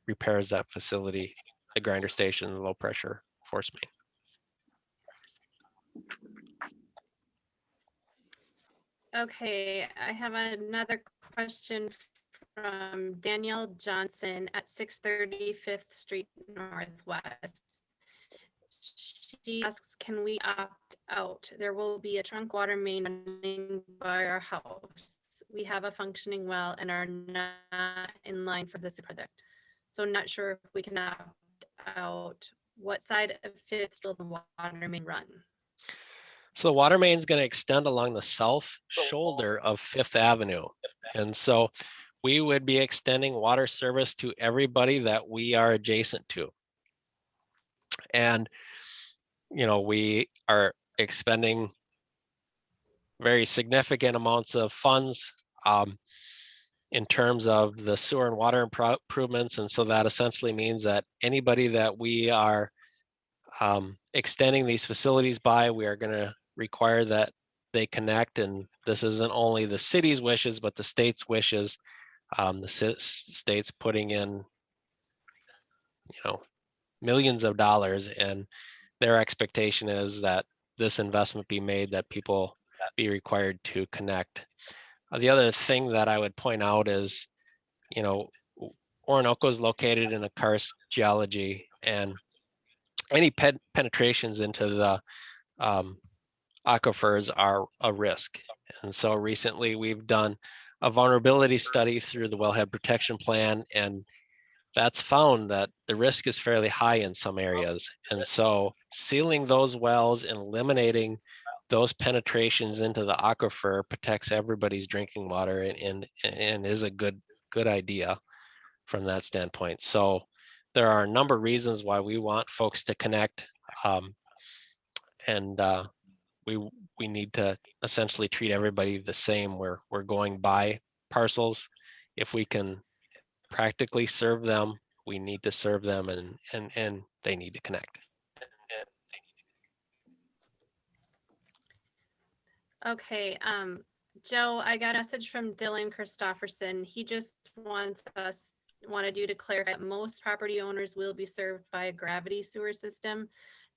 repairs that facility, the grinder station, the low pressure force main. Okay, I have another question from Danielle Johnson at 630 5th Street Northwest. She asks, can we opt out? There will be a trunk water main running by our house. We have a functioning well and are not in line for this project. So not sure if we can opt out. What side of 5th will the water main run? So the water main is going to extend along the south shoulder of 5th Avenue. And so we would be extending water service to everybody that we are adjacent to. And, we are expending very significant amounts of funds in terms of the sewer and water improvements. And so that essentially means that anybody that we are extending these facilities by, we are going to require that they connect. And this isn't only the city's wishes, but the state's wishes. The state's putting in, millions of dollars, and their expectation is that this investment be made, that people be required to connect. The other thing that I would point out is, Oronoco is located in a karst geology, and any penetrations into the aquifers are a risk. And so recently we've done a vulnerability study through the Wellhead Protection Plan, and that's found that the risk is fairly high in some areas. And so sealing those wells and eliminating those penetrations into the aquifer protects everybody's drinking water and is a good idea from that standpoint. So there are a number of reasons why we want folks to connect, and we need to essentially treat everybody the same. We're going by parcels. If we can practically serve them, we need to serve them, and they need to connect. Okay, Joe, I got a message from Dylan Christofferson. He just wanted you to clarify that most property owners will be served by a gravity sewer system,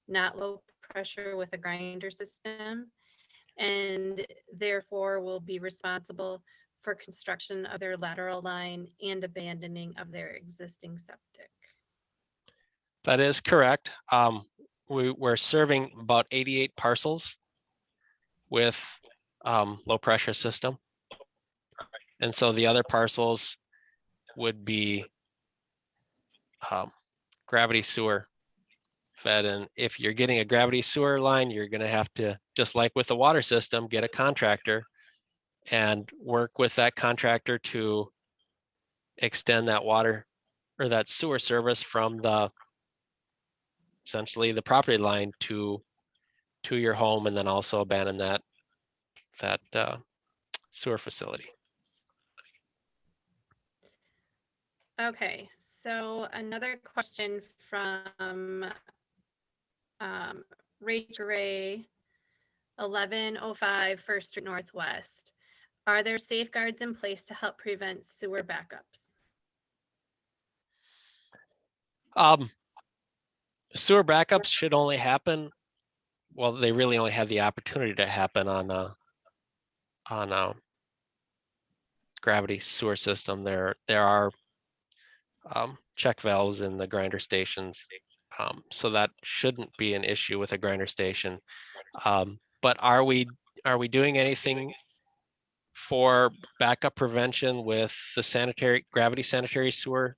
not low pressure with a grinder system, and therefore will be responsible for construction of their lateral line and abandoning of their existing septic. That is correct. We're serving about 88 parcels with low pressure system. And so the other parcels would be gravity sewer fed. And if you're getting a gravity sewer line, you're gonna have to, just like with the water system, get a contractor and work with that contractor to extend that water or that sewer service from the, essentially the property line to your home, and then also abandon that sewer facility. Okay, so another question from Rachel Ray, 1105 First Street Northwest. Are there safeguards in place to help prevent sewer backups? Sewer backups should only happen, well, they really only have the opportunity to happen on a gravity sewer system. There are check valves in the grinder stations, so that shouldn't be an issue with a grinder station. But are we doing anything for backup prevention with the gravity sanitary sewer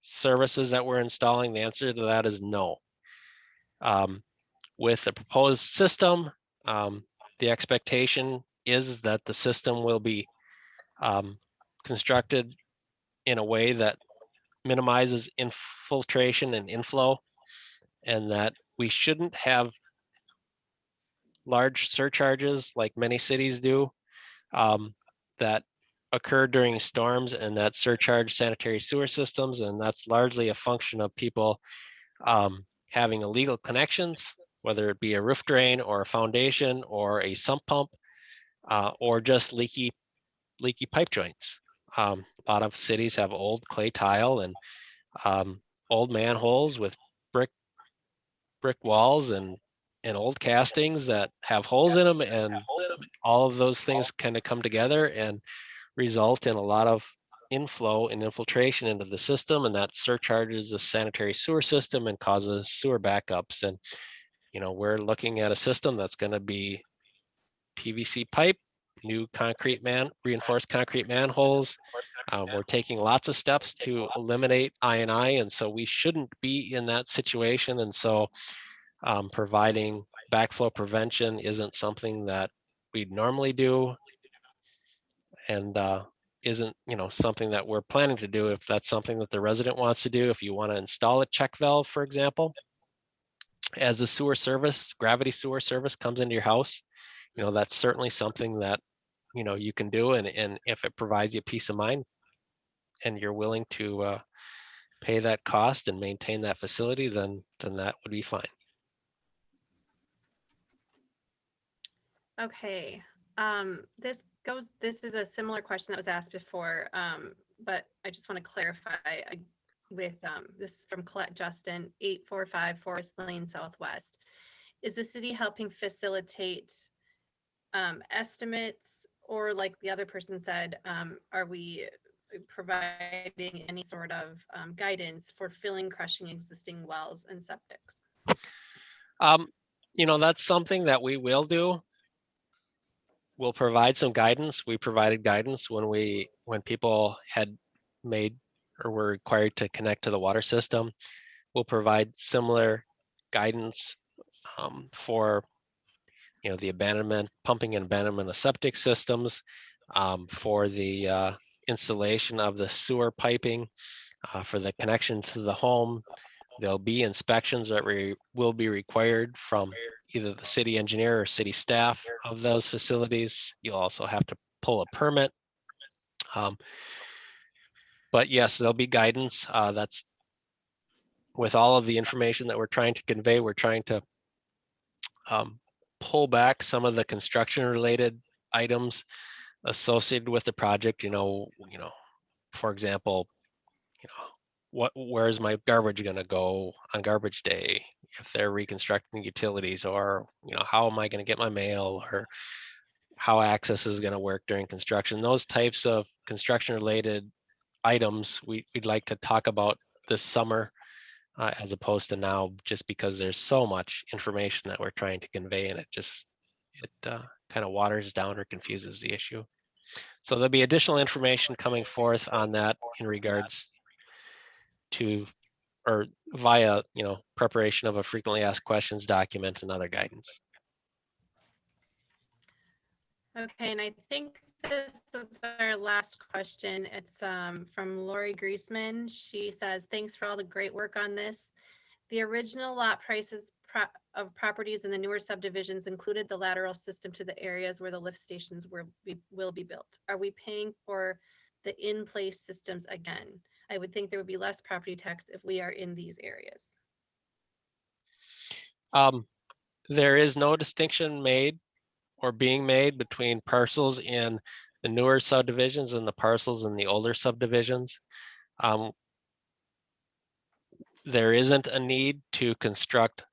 services that we're installing? The answer to that is no. With the proposed system, the expectation is that the system will be constructed in a way that minimizes infiltration and inflow, and that we shouldn't have large surcharges like many cities do that occur during storms, and that surcharge sanitary sewer systems. And that's largely a function of people having illegal connections, whether it be a roof drain or a foundation or a sump pump, or just leaky pipe joints. A lot of cities have old clay tile and old manholes with brick walls and old castings that have holes in them, and all of those things kind of come together and result in a lot of inflow and infiltration into the system, and that surcharges the sanitary sewer system and causes sewer backups. And we're looking at a system that's going to be PVC pipe, new reinforced concrete manholes. We're taking lots of steps to eliminate I&I, and so we shouldn't be in that situation. And so providing backflow prevention isn't something that we'd normally do, and isn't something that we're planning to do. If that's something that the resident wants to do, if you want to install a check valve, for example, as a sewer service, gravity sewer service comes into your house, that's certainly something that you can do. And if it provides you peace of mind and you're willing to pay that cost and maintain that facility, then that would be fine. Okay, this is a similar question that was asked before, but I just want to clarify with this is from Colette Justin, 845 Forest Lane Southwest. Is the city helping facilitate estimates, or like the other person said, are we providing any sort of guidance for filling, crushing existing wells and septics? That's something that we will do. We'll provide some guidance. We provided guidance when people had made or were required to connect to the water system. We'll provide similar guidance for the pumping and abandonment of septic systems, for the installation of the sewer piping, for the connection to the home. There'll be inspections that will be required from either the city engineer or city staff of those facilities. You'll also have to pull a permit. But yes, there'll be guidance. That's with all of the information that we're trying to convey. We're trying to pull back some of the construction related items associated with the project. For example, where's my garbage going to go on garbage day if they're reconstructing utilities, or how am I going to get my mail, or how access is going to work during construction. Those types of construction related items we'd like to talk about this summer, as opposed to now, just because there's so much information that we're trying to convey, and it kind of waters down or confuses the issue. So there'll be additional information coming forth on that in regards to or via, preparation of a frequently asked questions document and other guidance. Okay, and I think this is our last question. It's from Lori Griesman. She says, thanks for all the great work on this. The original lot prices of properties in the newer subdivisions included the lateral system to the areas where the lift stations will be built. Are we paying for the in-place systems again? I would think there would be less property tax if we are in these areas. There is no distinction made or being made between parcels in the newer subdivisions and the parcels in the older subdivisions. There isn't a need to construct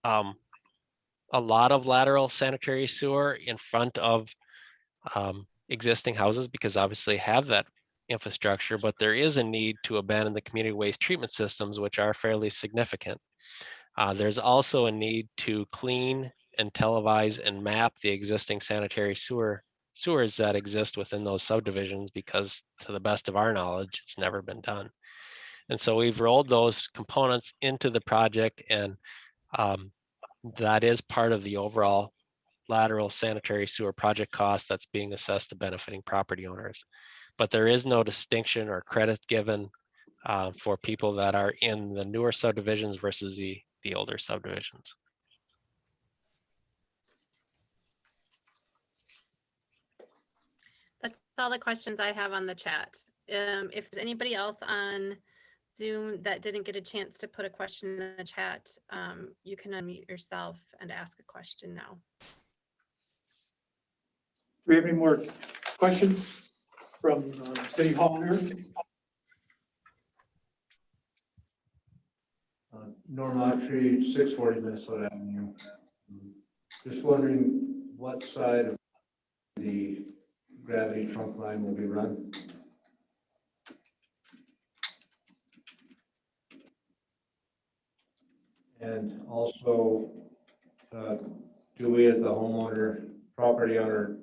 a lot of lateral sanitary sewer in front of existing houses because obviously have that infrastructure, but there is a need to abandon the community waste treatment systems, which are fairly significant. There's also a need to clean and televise and map the existing sanitary sewers that exist within those subdivisions because to the best of our knowledge, it's never been done. And so we've rolled those components into the project, and that is part of the overall lateral sanitary sewer project cost that's being assessed to benefiting property owners. But there is no distinction or credit given for people that are in the newer subdivisions versus the older subdivisions. That's all the questions I have on the chat. If there's anybody else on Zoom that didn't get a chance to put a question in the chat, you can unmute yourself and ask a question now. Do we have any more questions from City Hall here? Norm Autry, 640 Minnesota Avenue. Just wondering what side of the gravity trunk line will be run? And also, do we as the homeowner, property owner,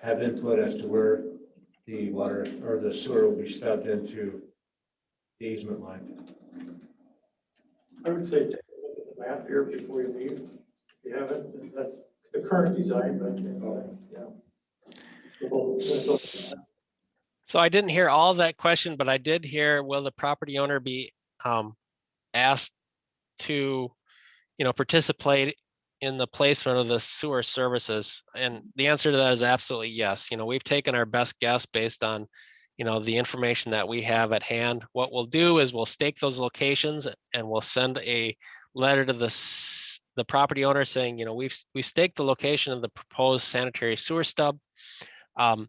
have input as to where the water or the sewer will be stubbed into the easement line? I would say take a look at the map here before you leave. If you haven't, that's the current design, but yeah. So I didn't hear all of that question, but I did hear, will the property owner be asked to, participate in the placement of the sewer services? And the answer to that is absolutely yes. We've taken our best guess based on, the information that we have at hand. What we'll do is we'll stake those locations and we'll send a letter to the property owner saying, we staked the location of the proposed sanitary sewer stub. And,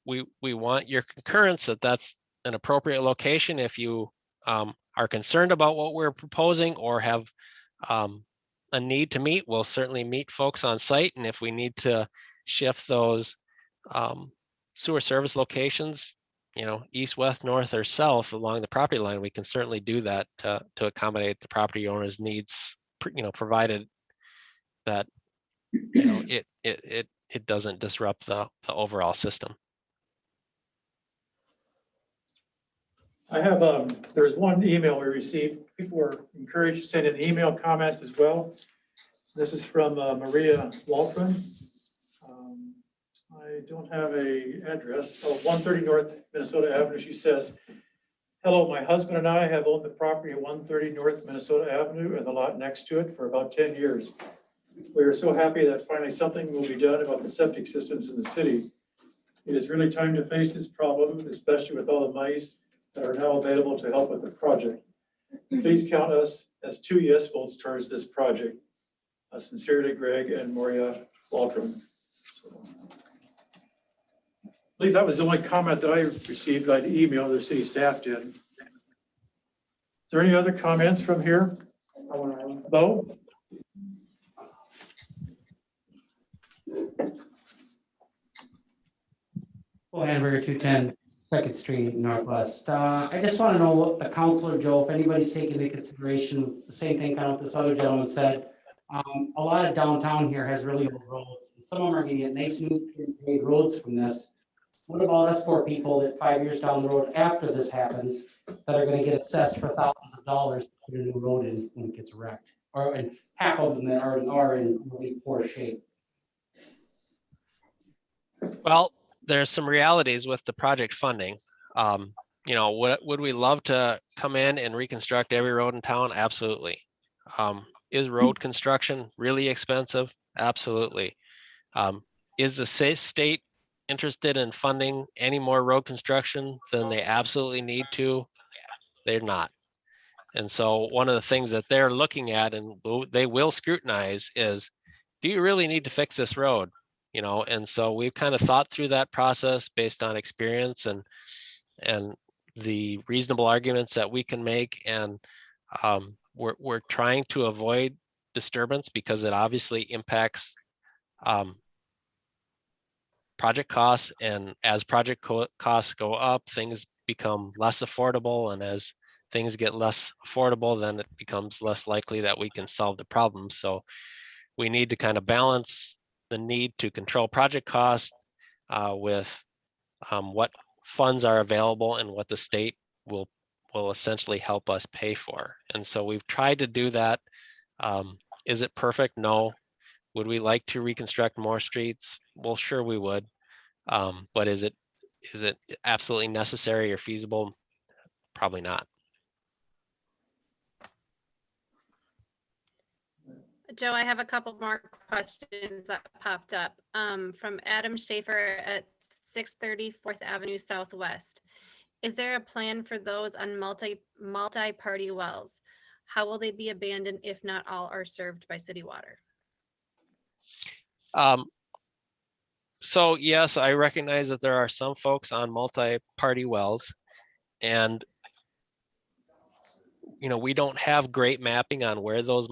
we want your concurrence that that's an appropriate location. If you are concerned about what we're proposing or have a need to meet, we'll certainly meet folks on site. And if we need to shift those sewer service locations, east, west, north, or south along the property line, we can certainly do that to accommodate the property owner's needs, provided that, it doesn't disrupt the overall system. I have, there's one email we received. People were encouraged to send in email comments as well. This is from Maria Waltman. I don't have a address. 130 North Minnesota Avenue. She says, hello, my husband and I have owned the property at 130 North Minnesota Avenue and the lot next to it for about 10 years. We are so happy that finally something will be done about the septic systems in the city. It is really time to face this problem, especially with all the monies that are now available to help with the project. Please count us as 2 yes votes towards this project. Sincerely, Greg and Maria Waltram. I believe that was the only comment that I received by email. The city staff did. Is there any other comments from here? Bo? Well, Hamburger 210 2nd Street Northwest. I just want to know what the councilor Joe, if anybody's taken into consideration the same thing kind of what this other gentleman said. A lot of downtown here has really old roads. Some of them are going to get nice new paved roads from this. What about us poor people that 5 years down the road after this happens, that are gonna get assessed for thousands of dollars to put a new road in when it gets wrecked, or and tackled and that already are in really poor shape. Well, there's some realities with the project funding. You know, would we love to come in and reconstruct every road in town? Absolutely. Is road construction really expensive? Absolutely. Is the state interested in funding any more road construction than they absolutely need to? They're not. And so one of the things that they're looking at and they will scrutinize is, do you really need to fix this road? You know, and so we've kind of thought through that process based on experience and the reasonable arguments that we can make. And we're trying to avoid disturbance because it obviously impacts project costs. And as project costs go up, things become less affordable. And as things get less affordable, then it becomes less likely that we can solve the problem. So we need to kind of balance the need to control project costs with what funds are available and what the state will essentially help us pay for. And so we've tried to do that. Is it perfect? No. Would we like to reconstruct more streets? Well, sure we would. But is it absolutely necessary or feasible? Probably not. Joe, I have a couple more questions that popped up from Adam Schaefer at 630 4th Avenue Southwest. Is there a plan for those on multi-party wells? How will they be abandoned if not all are served by city water? So yes, I recognize that there are some folks on multi-party wells, and you know, we don't have great mapping on where those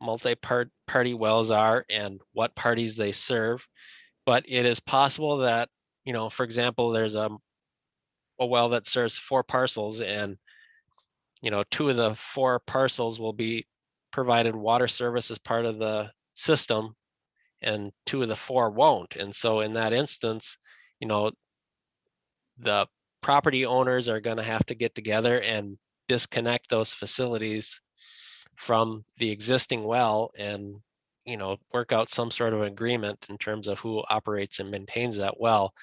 multi-party wells are and what parties they serve. But it is possible that, you know, for example, there's a well that serves 4 parcels, and you know, 2 of the 4 parcels will be provided water service as part of the system, and 2 of the 4 won't. And so in that instance, you know, the property owners are going to have to get together and disconnect those facilities from the existing well and, you know, work out some sort of agreement in terms of who operates and maintains that well.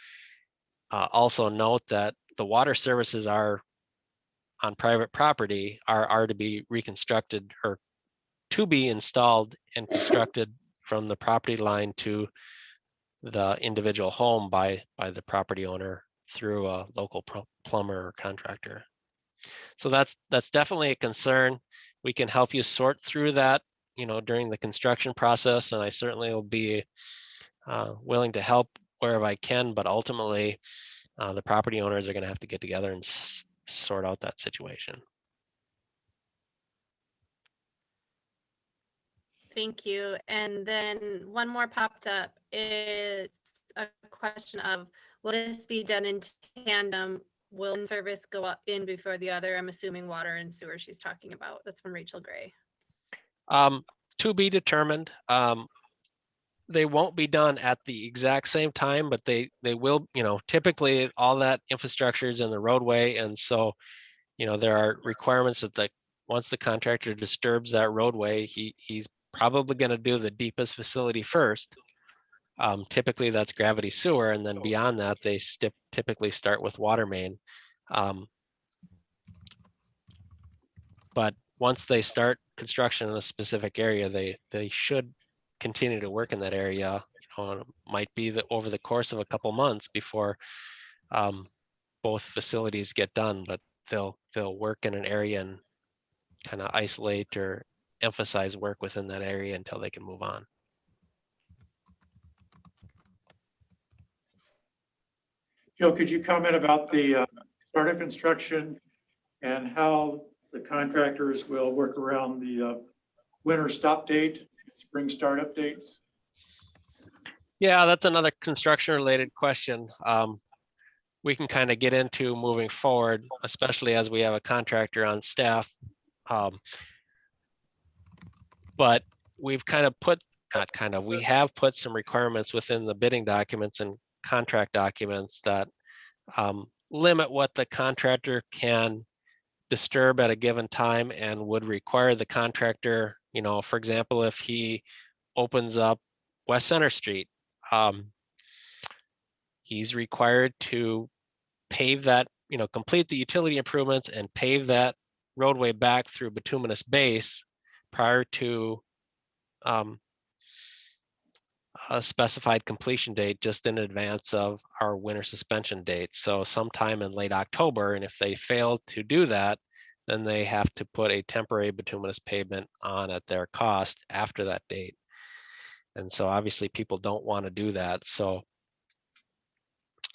Also note that the water services are on private property are to be reconstructed or to be installed and constructed from the property line to the individual home by the property owner through a local plumber or contractor. So that's definitely a concern. We can help you sort through that, you know, during the construction process, and I certainly will be willing to help wherever I can. But ultimately, the property owners are going to have to get together and sort out that situation. Thank you. And then one more popped up. It's a question of, will this be done in tandem? Will one service go up in before the other? I'm assuming water and sewer she's talking about. That's from Rachel Gray. To be determined. They won't be done at the exact same time, but they will, you know, typically all that infrastructure is in the roadway. And so, you know, there are requirements that once the contractor disturbs that roadway, he's probably going to do the deepest facility first. Typically that's gravity sewer. And then beyond that, they typically start with Watermain. But once they start construction in a specific area, they should continue to work in that area. You know, it might be that over the course of a couple months before both facilities get done, but they'll work in an area and kind of isolate or emphasize work within that area until they can move on. Joe, could you comment about the start of construction and how the contractors will work around the winter stop date, spring startup dates? Yeah, that's another construction related question. We can kind of get into moving forward, especially as we have a contractor on staff. But we've we have put some requirements within the bidding documents and contract documents that limit what the contractor can disturb at a given time and would require the contractor, for example, if he opens up West Center Street, he's required to pave that, complete the utility improvements and pave that roadway back through bituminous base prior to a specified completion date just in advance of our winter suspension date. So sometime in late October, and if they fail to do that, then they have to put a temporary bituminous pavement on at their cost after that date. And so obviously people don't want to do that. So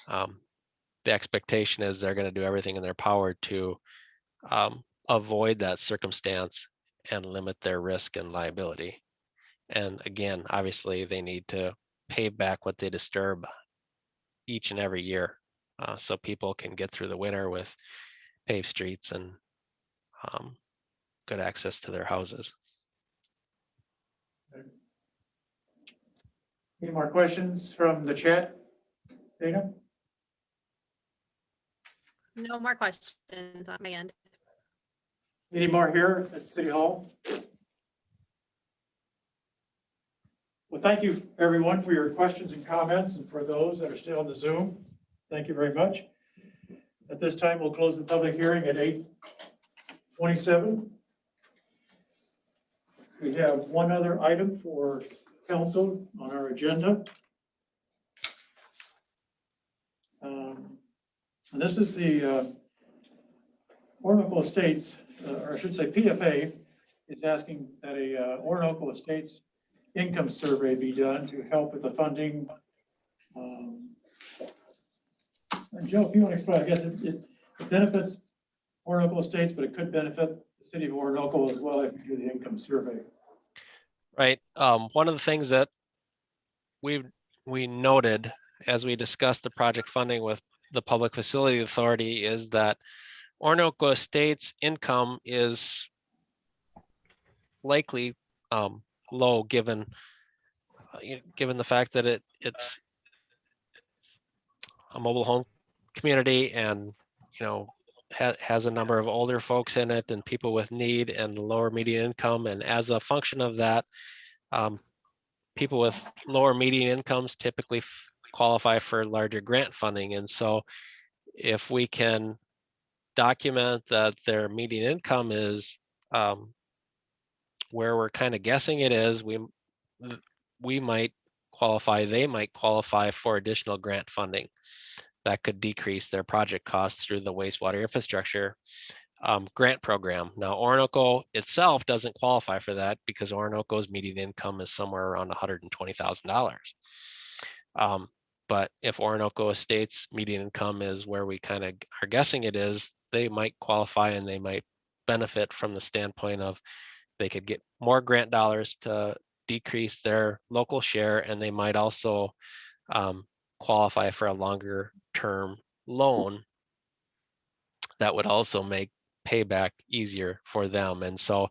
the expectation is they're going to do everything in their power to avoid that circumstance and limit their risk and liability. And again, obviously they need to pay back what they disturb each and every year, so people can get through the winter with paved streets and good access to their houses. Any more questions from the chat? Dana? No more questions on my end. Any more here at City Hall? Well, thank you, everyone, for your questions and comments, and for those that are still on the Zoom. Thank you very much. At this time, we'll close the public hearing at 8:27. We have one other item for council on our agenda. And this is the Oronoco Estates, or I should say PFA, is asking that a Oronoco Estates income survey be done to help with the funding. And Joe, if you want to explain, I guess it benefits Oronoco Estates, but it could benefit the city of Oronoco as well if you do the income survey. Right. One of the things that we noted as we discussed the project funding with the Public Facility Authority is that Oronoco Estates income is likely low given the fact that it's a mobile home community and has a number of older folks in it and people with need and lower median income, and as a function of that, people with lower median incomes typically qualify for larger grant funding. And so if we can document that their median income is where we're kind of guessing it is, we might qualify, they might qualify for additional grant funding that could decrease their project costs through the wastewater infrastructure grant program. Now, Oronoco itself doesn't qualify for that because Oronoco's median income is somewhere around $120,000. But if Oronoco Estates median income is where we kind of are guessing it is, they might qualify and they might benefit from the standpoint of they could get more grant dollars to decrease their local share, and they might also qualify for a longer term loan that would also make payback easier for them. And so,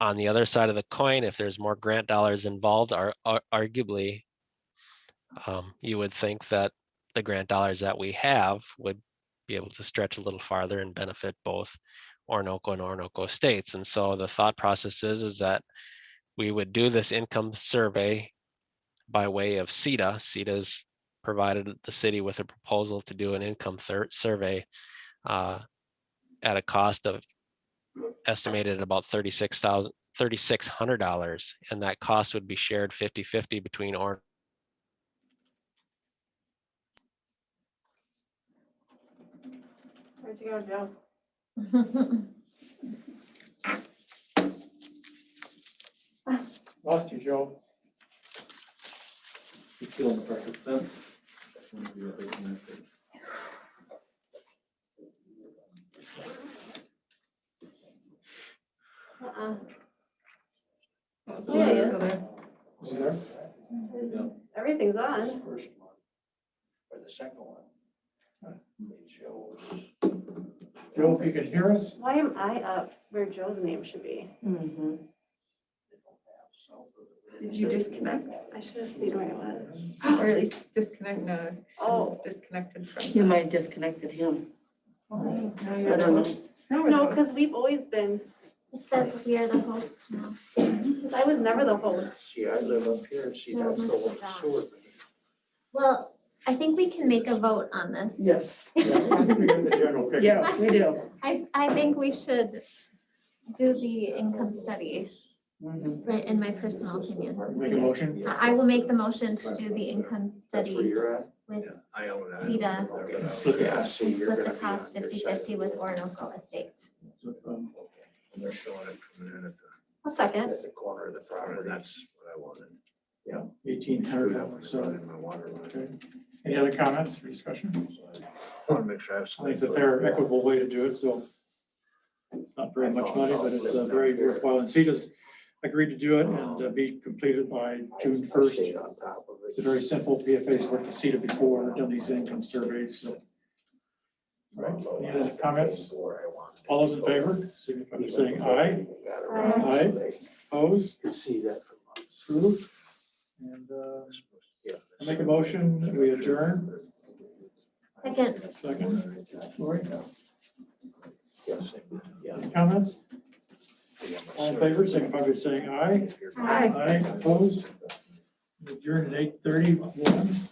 on the other side of the coin, if there's more grant dollars involved, arguably, you would think that the grant dollars that we have would be able to stretch a little farther and benefit both Oronoco and Oronoco Estates. And so the thought process is that we would do this income survey by way of CEDA. CEDA's provided the city with a proposal to do an income survey at a cost of estimated at about $3,600, and that cost would be shared 50-50 between Oronoco. Where'd you go, Joe? Lost you, Joe. He's still in the participants. Yeah, Is he there? Everything's on. First one, or the second one. It shows. Joe, if you can hear us? Why am I up where Joe's name should be? Did you disconnect? I should have seen where it was. Or at least disconnect, no, Oh. disconnected from. You might have disconnected him. I don't know. No, because we've always been, It says we are the host now. because I was never the host. See, I live up here and see No, that's the Mr. one Jones. sewer. Well, I think we can make a vote on this. Yes, I think we got the general picture. yeah, we do. I think we should do the income study, right, in my personal opinion. Make a motion. I will make the motion to do the income That's where study you're at? with I own that. CEDA Split the Yeah, cost. see, and you're split the gonna be on cost your 50/50 side. with Oronoco Estates. They're showing it coming in A second. at the corner of the property. That's what I wanted. Yeah, 1,800, so, Running my water line. okay. Any other comments or discussion? I want to make sure I have I some. think it's a fair, equitable way to do it, so it's not very much money, but it's very worthwhile. And CEDA's agreed to do it and be completed by June 1st. Stayed on top of it. It's a very simple PFA's worked with CEDA before, done these income surveys, so. All right, any other comments? All those in favor, signify by saying aye. Aye. Opposed? Could see that for months. Approved. And I make a motion, that we adjourn. Second, Second. Lori, Yes. Yeah. any comments? All in favor, signify by saying aye. Aye. Aye, opposed? Adjourned at 8:31.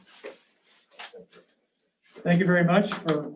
Thank you very much for